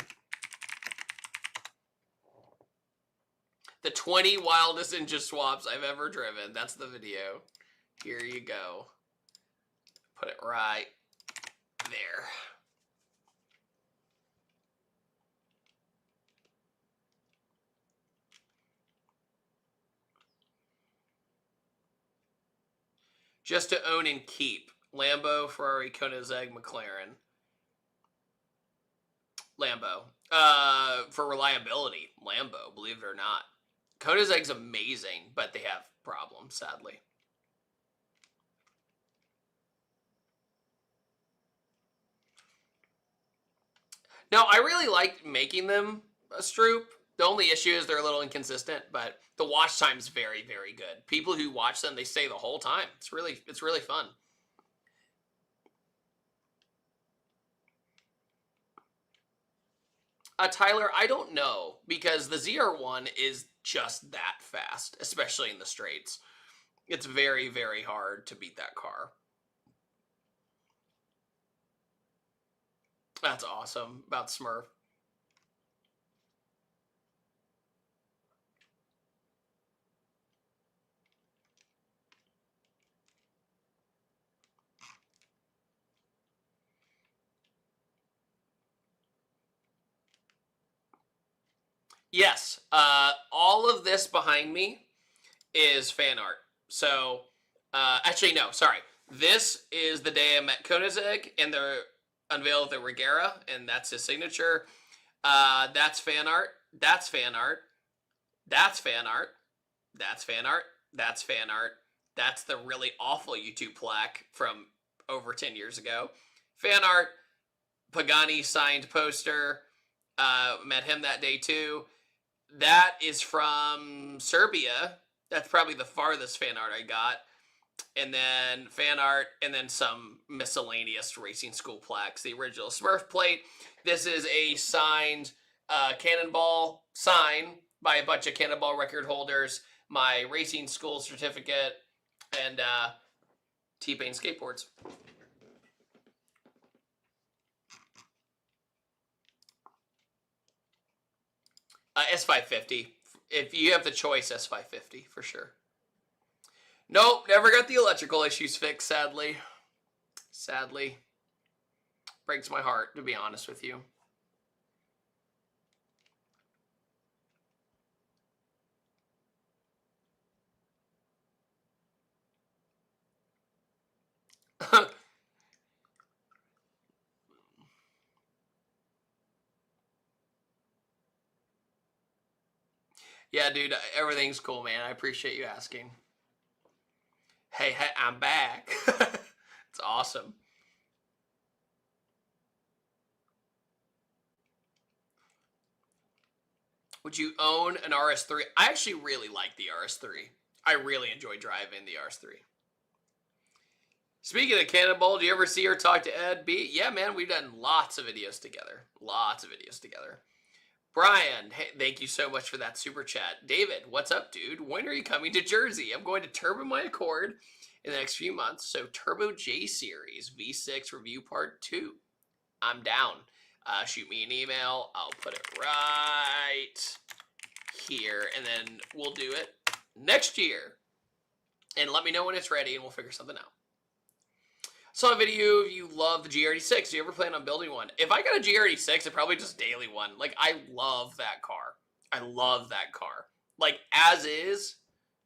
Speaker 1: the 20 wildest engine swaps I've ever driven. That's the video. Here you go. Put it right there. Just to own and keep. Lambo, Ferrari, Koenigsegg, McLaren. Lambo. For reliability, Lambo, believe it or not. Koenigsegg's amazing, but they have problems, sadly. No, I really liked making them a Stroop. The only issue is they're a little inconsistent, but the watch time's very, very good. People who watch them, they stay the whole time. It's really fun. Tyler, I don't know, because the ZR1 is just that fast, especially in the straights. It's very, very hard to beat that car. That's awesome about Smurf. Yes, all of this behind me is fan art. So, actually, no, sorry. This is the day I met Koenigsegg and the unveil of the Regera, and that's his signature. That's fan art. That's fan art. That's fan art. That's fan art. That's fan art. That's the really awful YouTube plaque from over 10 years ago. Fan art. Pagani signed poster. Met him that day too. That is from Serbia. That's probably the farthest fan art I got. And then fan art, and then some miscellaneous racing school plaques. The original Smurf plate. This is a signed Cannonball sign by a bunch of Cannonball record holders. My racing school certificate, and T-Pain skateboards. S550. If you have the choice, S550 for sure. Nope, never got the electrical issues fixed, sadly. Sadly. Breaks my heart, to be honest with you. Yeah, dude, everything's cool, man. I appreciate you asking. Hey, I'm back. It's awesome. Would you own an RS3? I actually really like the RS3. I really enjoy driving the RS3. Speaking of Cannonball, do you ever see or talk to Ed B? Yeah, man, we've done lots of videos together. Lots of videos together. Brian, hey, thank you so much for that super chat. David, what's up, dude? When are you coming to Jersey? I'm going to turbo my Accord in the next few months. So Turbo J Series V6 review part 2. I'm down. shoot me an email. I'll put it right here, and then we'll do it next year. And let me know when it's ready, and we'll figure something out. Saw a video of you love the GR86. Do you ever plan on building one? If I got a GR86, it'd probably just daily one. Like, I love that car. I love that car. Like, as is,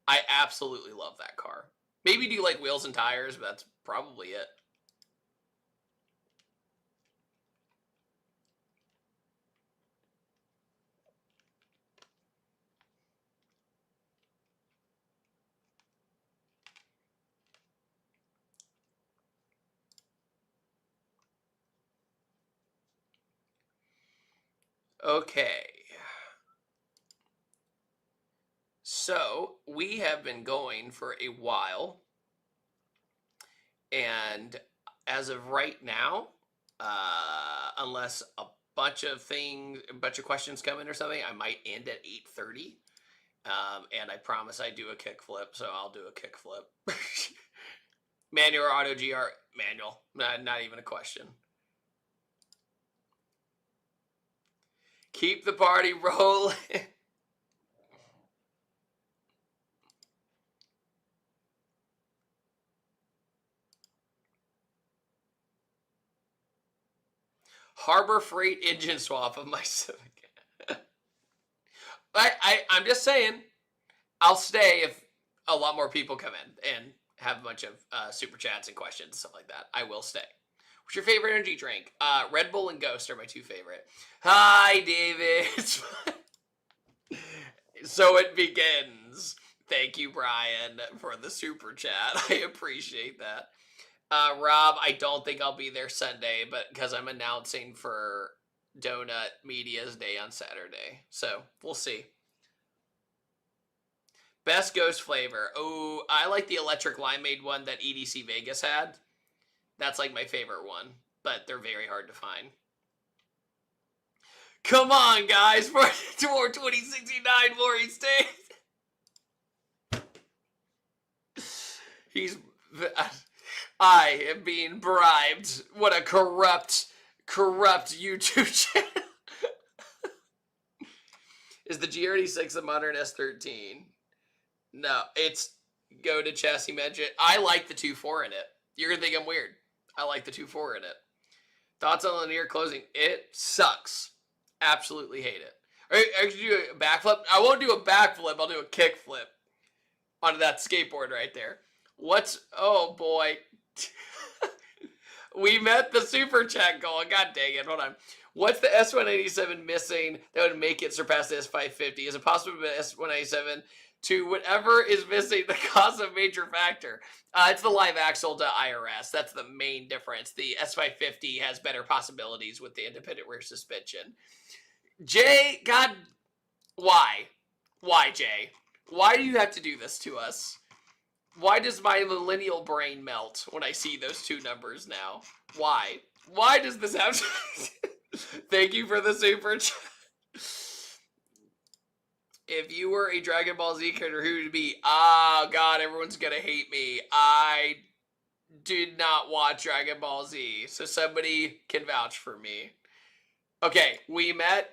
Speaker 1: I absolutely love that car. Maybe do like wheels and tires, but that's probably it. Okay. So, we have been going for a while. And as of right now, unless a bunch of questions come in or something, I might end at 8:30. And I promise I do a kickflip, so I'll do a kickflip. Manual or auto GR? Manual. Not even a question. Keep the party rolling. Harbor Freight engine swap of my Civic. I'm just saying, I'll stay if a lot more people come in and have a bunch of super chats and questions and stuff like that. I will stay. What's your favorite energy drink? Red Bull and Ghost are my two favorite. Hi, David. So it begins. Thank you, Brian, for the super chat. I appreciate that. Rob, I don't think I'll be there Sunday, but because I'm announcing for Donut Media's Day on Saturday. So we'll see. Best Ghost flavor. Oh, I like the electric limeade one that EDC Vegas had. That's like my favorite one, but they're very hard to find. Come on, guys, for 2069 Lori State. I am being bribed. What a corrupt YouTube channel. Is the GR86 a modern S13? No, it's go to chassis mention. I like the 2.4 in it. You're gonna think I'm weird. I like the 2.4 in it. Thoughts on linear closing? It sucks. Absolutely hate it. Are you do a backflip? I won't do a backflip. I'll do a kickflip onto that skateboard right there. Oh boy. We met the super chat goal. God dang it. Hold on. What's the S187 missing that would make it surpass the S550? Is it possible to S187 to whatever is missing the cause of major factor? It's the live axle to IRS. That's the main difference. The S550 has better possibilities with the independent rear suspension. Jay, God, why? Why, Jay? Why do you have to do this to us? Why does my millennial brain melt when I see those two numbers now? Why? Why does this have to... Thank you for the super chat. If you were a Dragon Ball Z character, who would it be? Oh, God, everyone's gonna hate me. I did not watch Dragon Ball Z, so somebody can vouch for me. Okay, we met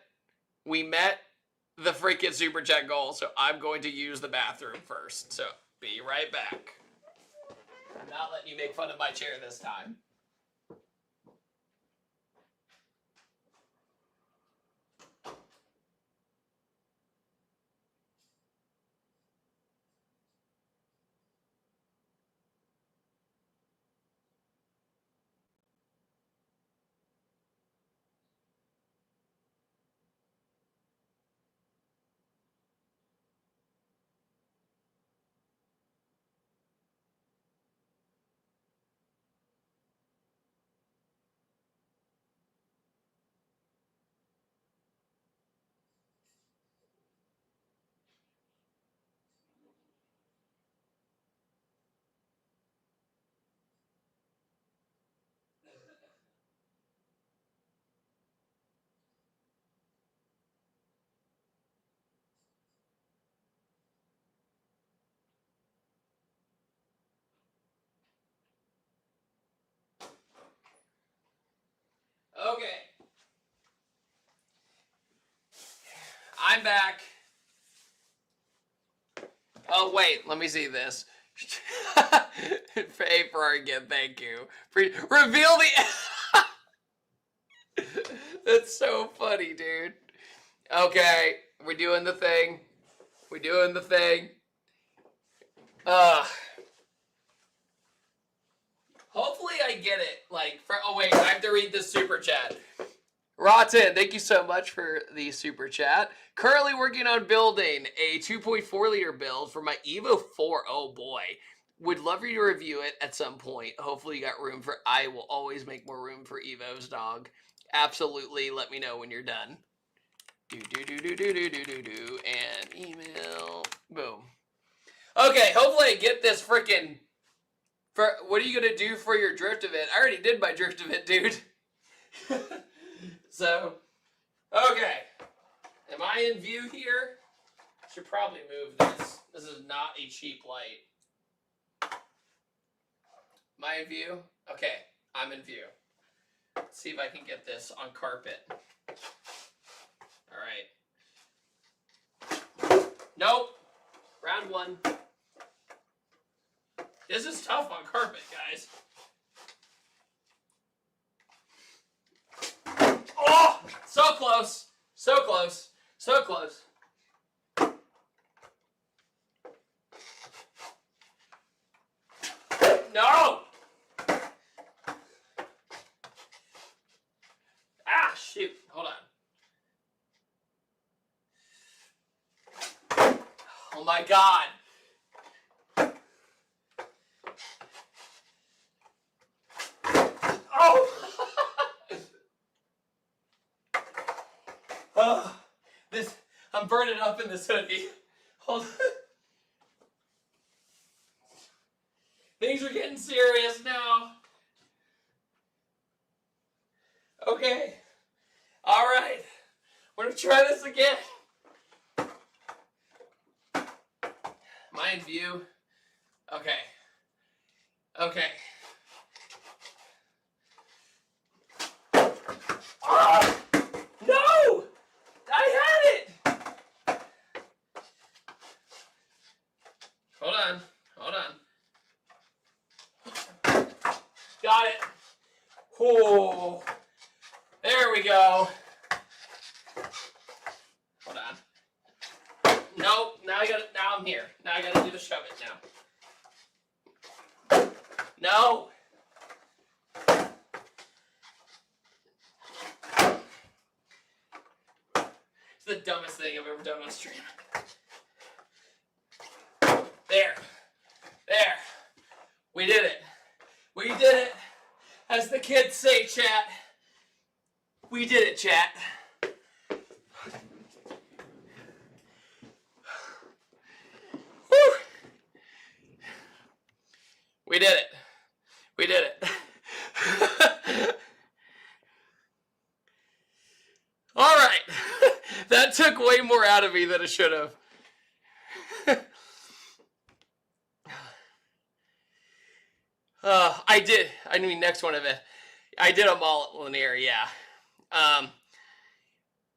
Speaker 1: the freaking super chat goal, so I'm going to use the bathroom first. So, be right back. I'm not letting you make fun of my chair this time. Okay. I'm back. Oh, wait. Let me see this. Hey, for again. Thank you. Reveal the... That's so funny, dude. Okay. We're doing the thing. We're doing the thing. Hopefully I get it. Like, oh, wait. I have to read this super chat. Rotten, thank you so much for the super chat. Currently working on building a 2.4 liter build for my Evo 4. Oh boy. Would love for you to review it at some point. Hopefully you got room for... I will always make more room for Evos, dog. Absolutely. Let me know when you're done. And email. Boom. Okay, hopefully I get this freaking... What are you going to do for your drift event? I already did my drift event, dude. So, okay. Am I in view here? Should probably move this. This is not a cheap light. Am I in view? Okay, I'm in view. Let's see if I can get this on carpet. Alright. Nope. Round one. This is tough on carpet, guys. Oh! So close. So close. So close. No! Ah, shoot. Hold on. Oh my God. Oh! Oh, I'm burning up in this hoodie. Hold on. Things are getting serious now. Okay. All right. We're going to try this again. Am I in view? Okay. Okay. Oh! No! I had it! Hold on. Hold on. Got it. Oh, there we go. Hold on. Nope. Now I'm here. Now I gotta do the shove it now. No. It's the dumbest thing I've ever done on stream. There. There. We did it. We did it. As the kids say, chat. We did it, chat. Whew. We did it. We did it. All right. That took way more out of me than it should have. I did. I mean, next one of it. I did them all linear, yeah.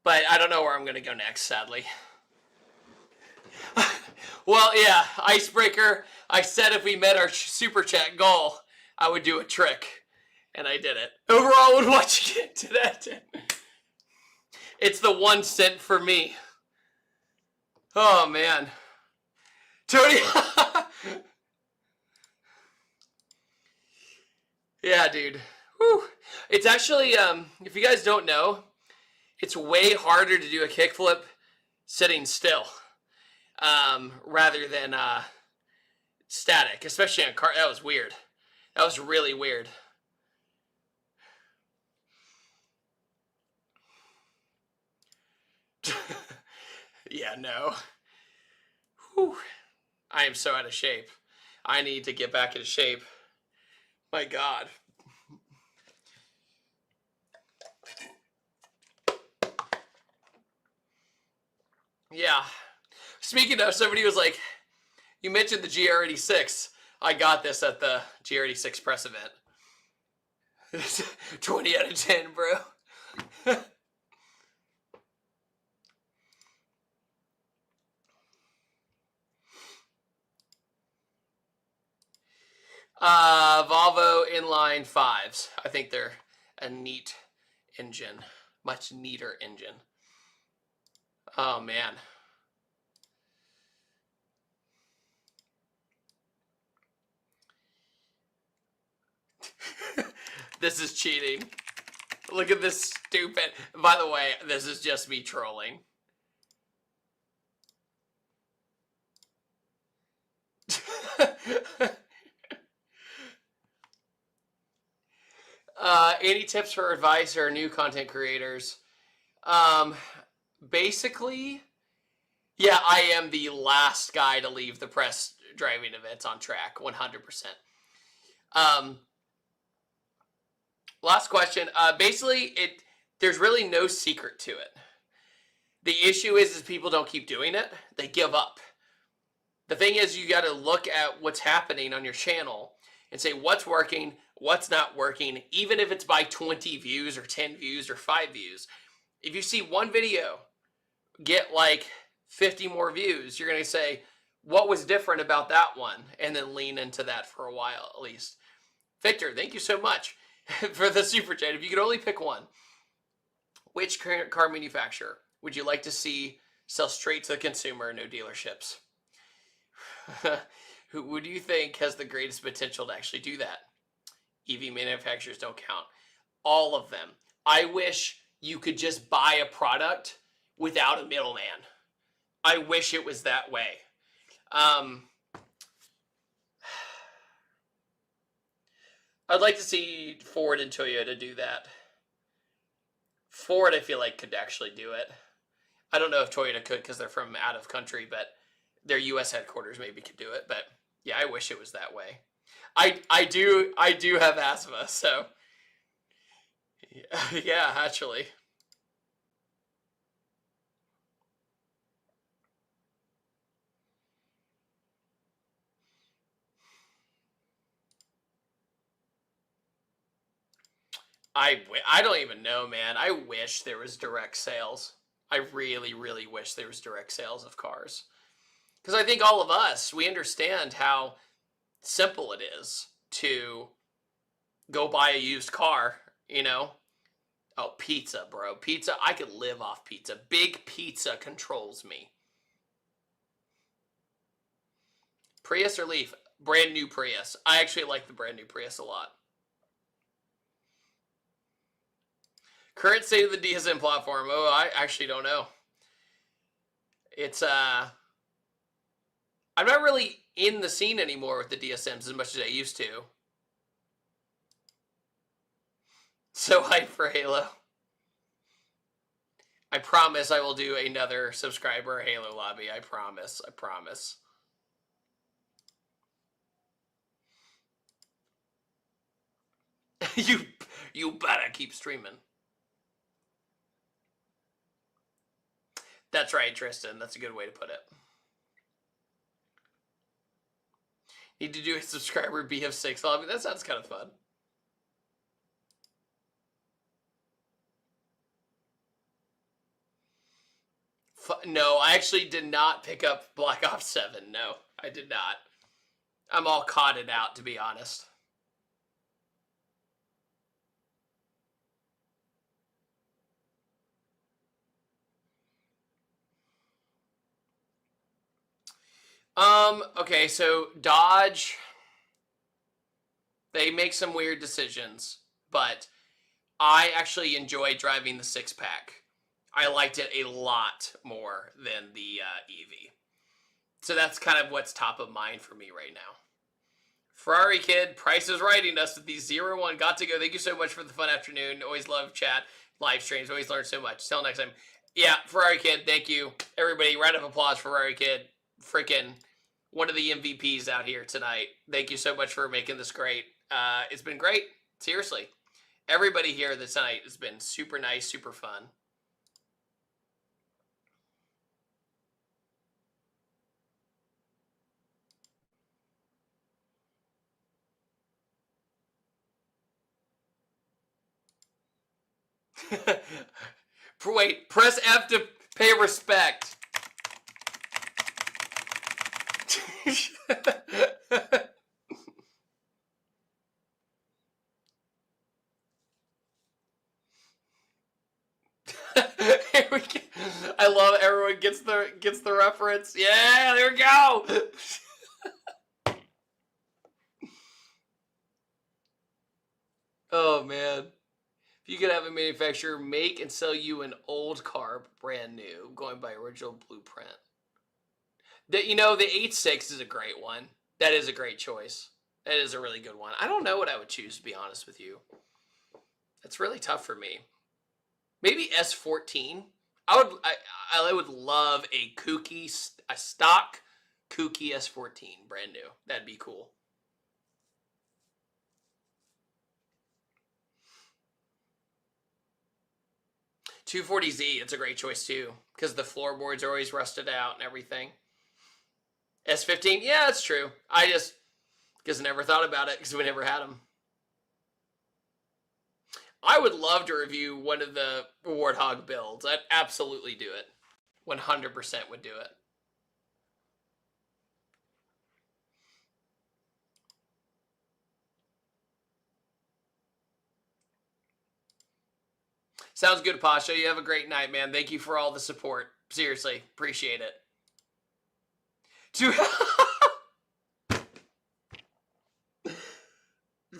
Speaker 1: But I don't know where I'm going to go next, sadly. Well, yeah, Icebreaker. I said if we met our super chat goal, I would do a trick. And I did it. Overall, would watch it to that. It's the 1 cent for me. Oh, man. Tony. Yeah, dude. Whew. It's actually, if you guys don't know, it's way harder to do a kickflip sitting still rather than static, especially on car. That was weird. That was really weird. Yeah, no. Whew. I am so out of shape. I need to get back into shape. My God. Yeah. Speaking of, somebody was like, you mentioned the GR86. I got this at the GR86 press event. 20 out of 10, bro. Volvo inline fives. I think they're a neat engine, much neater engine. Oh man. This is cheating. Look at this stupid. By the way, this is just me trolling. Any tips for advice or new content creators? Basically, yeah, I am the last guy to leave the press driving events on track, 100%. Last question. Basically, there's really no secret to it. The issue is people don't keep doing it. They give up. The thing is, you got to look at what's happening on your channel and say what's working, what's not working, even if it's by 20 views or 10 views or 5 views. If you see one video get like 50 more views, you're going to say, what was different about that one? And then lean into that for a while at least. Victor, thank you so much for the super chat. If you could only pick one, which car manufacturer would you like to see sell straight to the consumer, no dealerships? Who do you think has the greatest potential to actually do that? EV manufacturers don't count. All of them. I wish you could just buy a product without a middleman. I wish it was that way. I'd like to see Ford and Toyota do that. Ford, I feel like, could actually do it. I don't know if Toyota could because they're from out of country, but their U.S. headquarters maybe could do it. But yeah, I wish it was that way. I do have asthma, so yeah, actually. I don't even know, man. I wish there was direct sales. I really, really wish there was direct sales of cars. Because I think all of us, we understand how simple it is to go buy a used car, you know? Oh, pizza, bro. Pizza, I could live off pizza. Big pizza controls me. Prius or Leaf? Brand new Prius. I actually like the brand new Prius a lot. Current state of the DSM platform. Oh, I actually don't know. It's, I'm not really in the scene anymore with the DSMs as much as I used to. So hyped for Halo. I promise I will do another subscriber Halo lobby. I promise. I promise. you better keep streaming. That's right, Tristan. That's a good way to put it. Need to do a subscriber BF6 lobby. That sounds kind of fun. No, I actually did not pick up Black Ops 7. No, I did not. I'm all caught out, to be honest. Okay, so Dodge, they make some weird decisions, but I actually enjoy driving the 6-pack. I liked it a lot more than the EV. So that's kind of what's top of mind for me right now. Ferrari Kid, Price is writing us with the 01. Got to go. Thank you so much for the fun afternoon. Always love chat, live streams. Always learn so much. Till next time. Yeah, Ferrari Kid, thank you. Everybody, round of applause for Ferrari Kid. Freaking one of the MVPs out here tonight. Thank you so much for making this great. It's been great. Seriously. Everybody here this night has been super nice, super fun. Wait, press F to pay respect. There we go. I love everyone gets the reference. Yeah, there we go. Oh man. If you could have a manufacturer make and sell you an old car brand new, going by original blueprint. The 8.6 is a great one. That is a great choice. That is a really good one. I don't know what I would choose, to be honest with you. It's really tough for me. Maybe S14. I would love a stock kooky S14 brand new. That'd be cool. $240Z, it's a great choice too, because the floorboards are always rusted out and everything. S15, yeah, that's true. I just never thought about it because we never had them. I would love to review one of the Warthog builds. I'd absolutely do it. 100% would do it. Sounds good, Pasha. You have a great night, man. Thank you for all the support. Seriously, appreciate it.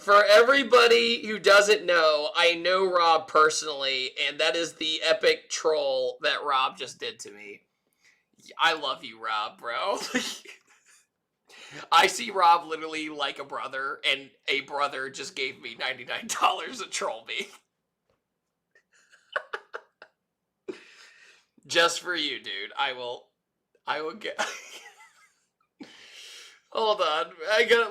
Speaker 1: For everybody who doesn't know, I know Rob personally, and that is the epic troll that Rob just did to me. I love you, Rob, bro. I see Rob literally like a brother, and a brother just gave me $99 to troll me. Just for you, dude. I will get... Hold on.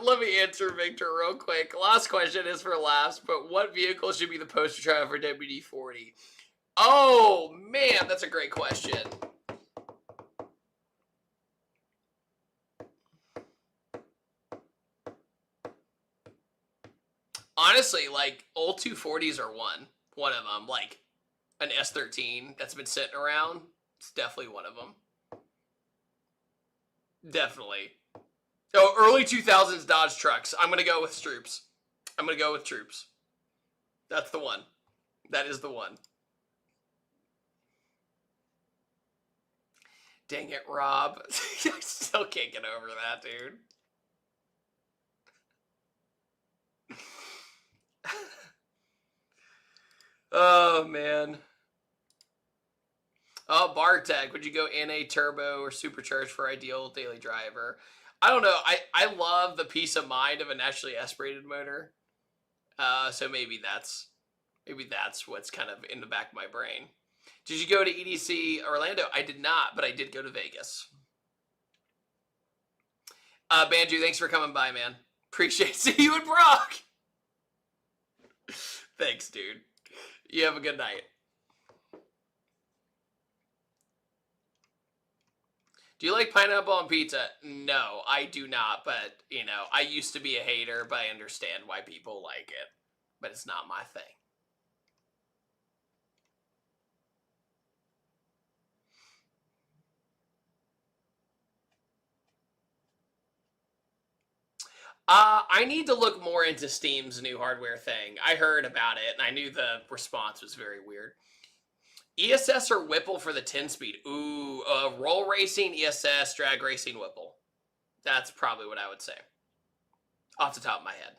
Speaker 1: Let me answer Victor real quick. Last question is for laughs, but what vehicle should be the poster child for WD-40? Oh, man, that's a great question. Honestly, like, old 240s are one of them. Like, an S13 that's been sitting around. It's definitely one of them. Definitely. Oh, early 2000s Dodge trucks. I'm going to go with Troops. I'm going to go with Troops. That's the one. That is the one. Dang it, Rob. I still can't get over that, dude. Oh, man. Oh, Bartek, would you go NA turbo or supercharged for ideal daily driver? I don't know. I love the peace of mind of a naturally aspirated motor. So maybe that's what's kind of in the back of my brain. Did you go to EDC Orlando? I did not, but I did go to Vegas. Banju, thanks for coming by, man. Appreciate seeing you in Brock. Thanks, dude. You have a good night. Do you like pineapple on pizza? No, I do not, but, I used to be a hater, but I understand why people like it. But it's not my thing. I need to look more into Steam's new hardware thing. I heard about it, and I knew the response was very weird. ESS or Whipple for the 10-speed? Ooh, roll racing, ESS, drag racing, Whipple. That's probably what I would say. Off the top of my head.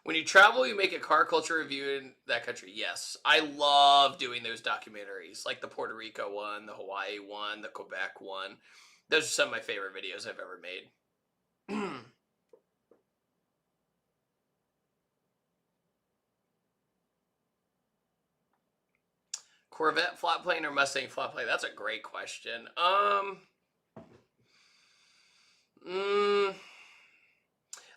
Speaker 1: When you travel, you make a car culture review in that country. Yes. I love doing those documentaries, like the Puerto Rico one, the Hawaii one, the Quebec one. Those are some of my favorite videos I've ever made. Corvette flat plane or Mustang flat plane? That's a great question. I'm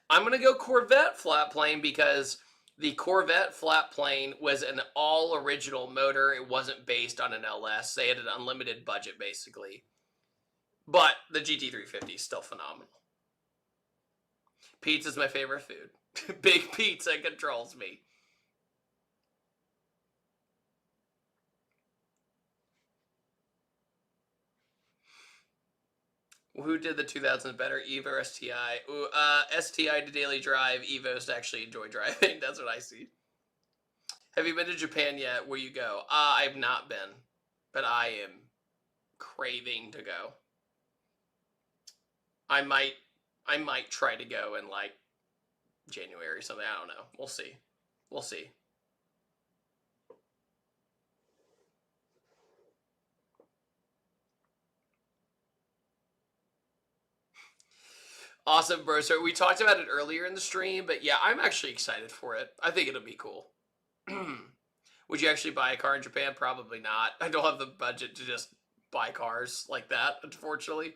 Speaker 1: going to go Corvette flat plane because the Corvette flat plane was an all original motor. It wasn't based on an LS. They had an unlimited budget, basically. But the GT350 is still phenomenal. Pizza's my favorite food. Big pizza controls me. Who did the 2000s better, Evo or STI? Ooh, STI to daily drive, Evo's to actually enjoy driving. That's what I see. Have you been to Japan yet? Where you go? I've not been, but I am craving to go. I might try to go in like January or something. I don't know. We'll see. We'll see. Awesome, bro. So we talked about it earlier in the stream, but yeah, I'm actually excited for it. I think it'll be cool. Would you actually buy a car in Japan? Probably not. I don't have the budget to just buy cars like that, unfortunately.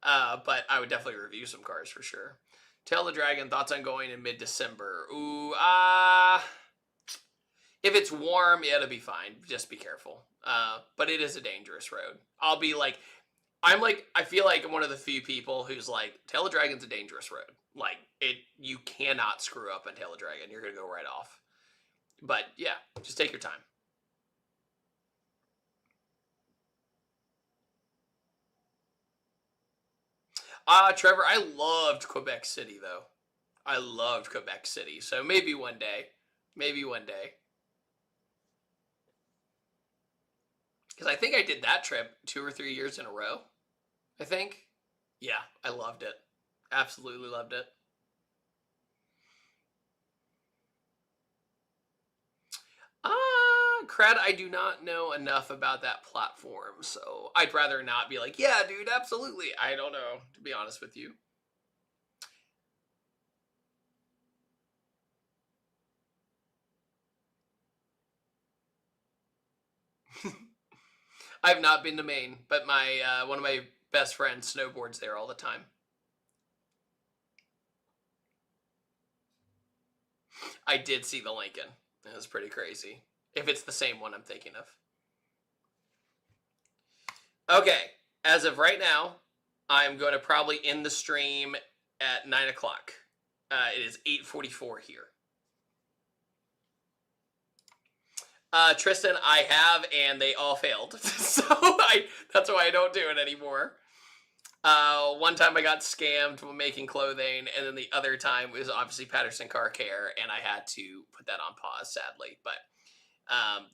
Speaker 1: But I would definitely review some cars for sure. Tail the Dragon, thoughts on going in mid-December? Ooh, if it's warm, it'll be fine. Just be careful. But it is a dangerous road. I feel like I'm one of the few people who's like, Tail the Dragon's a dangerous road. Like, you cannot screw up on Tail the Dragon. You're going to go right off. But yeah, just take your time. Trevor, I loved Quebec City, though. I loved Quebec City. So maybe one day. Maybe one day. Because I think I did that trip 2 or 3 years in a row. I think. Yeah, I loved it. Absolutely loved it. Cred, I do not know enough about that platform, so I'd rather not be like, yeah, dude, absolutely. I don't know, to be honest with you. I've not been to Maine, but my one of my best friends snowboards there all the time. I did see the Lincoln. It was pretty crazy. If it's the same one I'm thinking of. Okay, as of right now, I'm going to probably end the stream at 9 o'clock. It is 8:44 here. Tristan, I have, and they all failed. So that's why I don't do it anymore. One time I got scammed when making clothing, and then the other time was obviously Patterson Car Care, and I had to put that on pause, sadly. But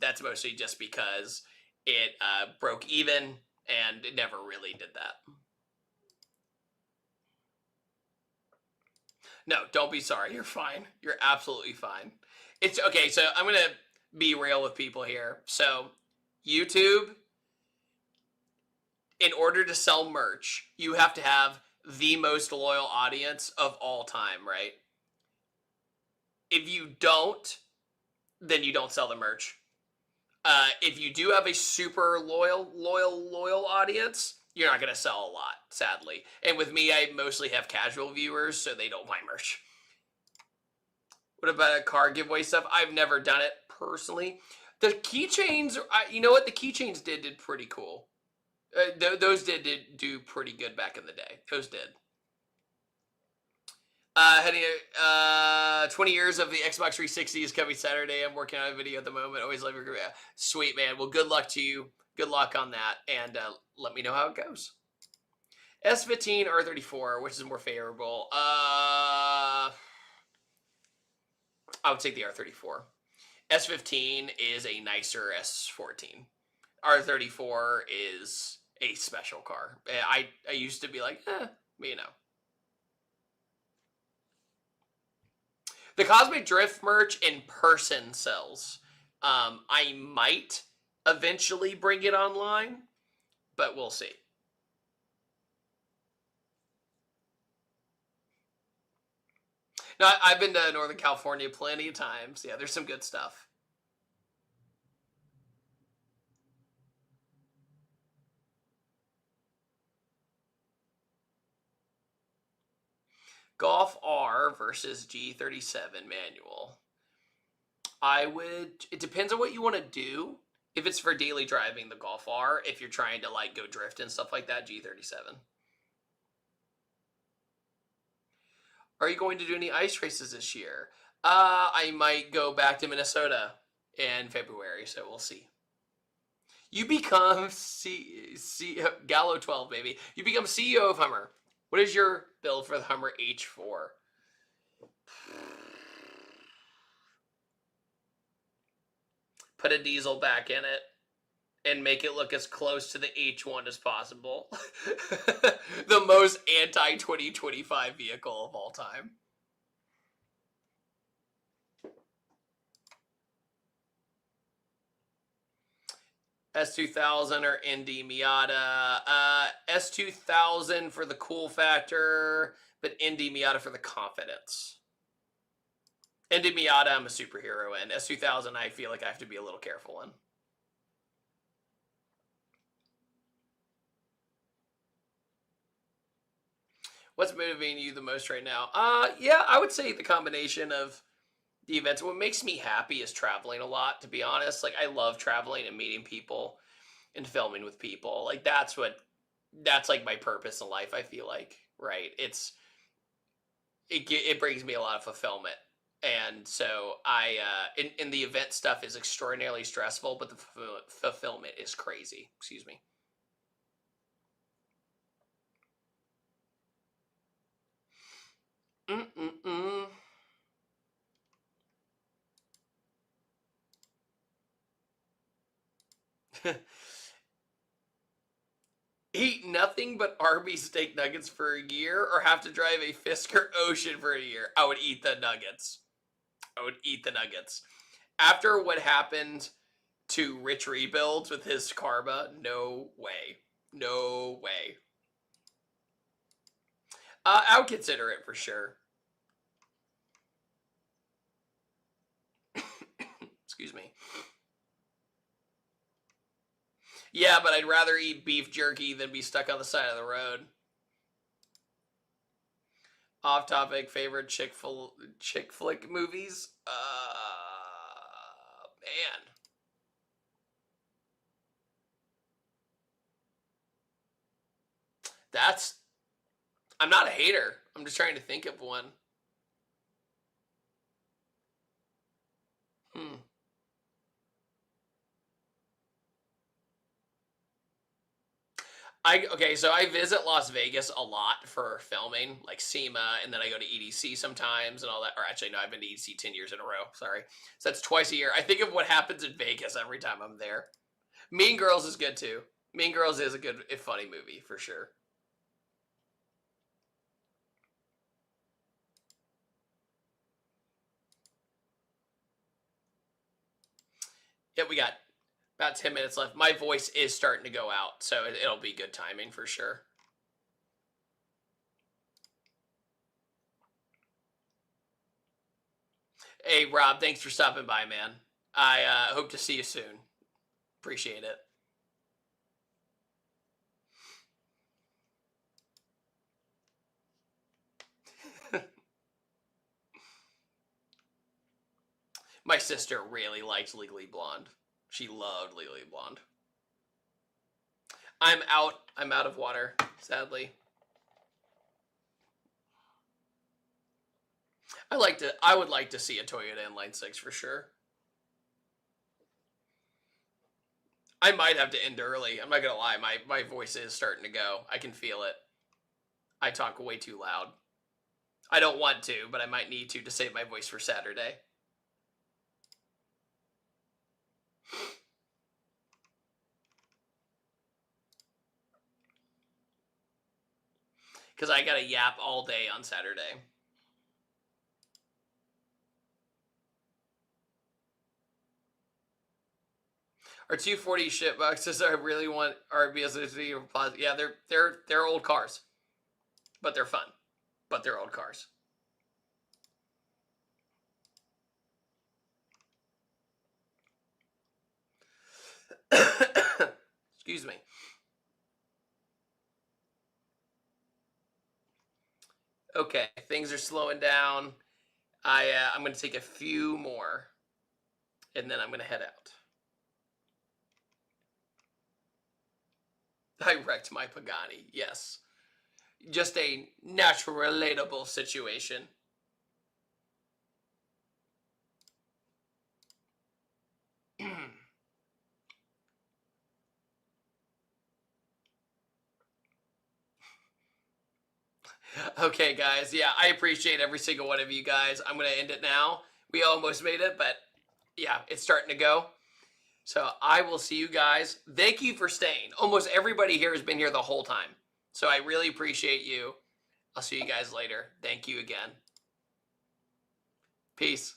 Speaker 1: that's mostly just because it broke even, and it never really did that. No, don't be sorry. You're fine. You're absolutely fine. It's okay. So I'm gonna be real with people here. So YouTube, in order to sell merch, you have to have the most loyal audience of all time, right? If you don't, then you don't sell the merch. If you do have a super loyal audience, you're not going to sell a lot, sadly. And with me, I mostly have casual viewers, so they don't buy merch. What about a car giveaway stuff? I've never done it personally. The keychains, you know what? The keychains did pretty cool. Those did do pretty good back in the day. Those did. Heading 20 years of the Xbox 360 is coming Saturday. I'm working on a video at the moment. Always love your career. Sweet, man. Well, good luck to you. Good luck on that. And let me know how it goes. S15 or 34, which is more favorable? I would take the R34. S15 is a nicer S14. R34 is a special car. I used to be like, you know. The Cosmic Drift merch in person sells. I might eventually bring it online, but we'll see. No, I've been to Northern California plenty of times. Yeah, there's some good stuff. Golf R versus G37 manual. It depends on what you want to do. If it's for daily driving, the Golf R. If you're trying to like go drift and stuff like that, G37. Are you going to do any ice races this year? I might go back to Minnesota in February, so we'll see. You become Gallo 12, baby. You become CEO of Hummer. What is your bill for the Hummer H4? Put a diesel back in it and make it look as close to the H1 as possible. The most anti-2025 vehicle of all time. S2000 or Indy Miata. S2000 for the cool factor, but Indy Miata for the confidence. Indy Miata, I'm a superhero in. S2000, I feel like I have to be a little careful in. What's motivating you the most right now? Yeah, I would say the combination of the events. What makes me happy is traveling a lot, to be honest. Like, I love traveling and meeting people and filming with people. Like, that's like my purpose in life, I feel like, right? It brings me a lot of fulfillment. And so and the event stuff is extraordinarily stressful, but the fulfillment is crazy. Excuse me. Eat nothing but Arby's steak nuggets for a year, or have to drive a Fisker Ocean for a year? I would eat the nuggets. I would eat the nuggets. After what happened to Rich Rebuilds with his karma, no way. No way. I would consider it for sure. Excuse me. Yeah, but I'd rather eat beef jerky than be stuck on the side of the road. Off topic, favorite chick flick movies? Man. I'm not a hater. I'm just trying to think of one. Okay, so I visit Las Vegas a lot for filming, like SEMA, and then I go to EDC sometimes and all that. Or actually, no, I've been to EDC 10 years in a row. Sorry. So that's twice a year. I think of what happens in Vegas every time I'm there. Mean Girls is good too. Mean Girls is a good, funny movie for sure. Yeah, we got about 10 minutes left. My voice is starting to go out, so it'll be good timing for sure. Hey, Rob, thanks for stopping by, man. I hope to see you soon. Appreciate it. My sister really liked Legally Blonde. She loved Legally Blonde. I'm out of water, sadly. I would like to see a Toyota Inline 6 for sure. I might have to end early. I'm not gonna lie, my voice is starting to go. I can feel it. I talk way too loud. I don't want to, but I might need to save my voice for Saturday. Because I gotta yap all day on Saturday. Our 240 shit boxes, I really want RBS. Yeah, they're old cars, but they're fun. But they're old cars. Excuse me. Okay, things are slowing down. I'm going to take a few more, and then I'm going to head out. I wrecked my Pagani. Yes, just a natural, relatable situation. Okay, guys. Yeah, I appreciate every single one of you guys. I'm going to end it now. We almost made it, but yeah, it's starting to go. So I will see you guys. Thank you for staying. Almost everybody here has been here the whole time. So I really appreciate you. I'll see you guys later. Thank you again. Peace.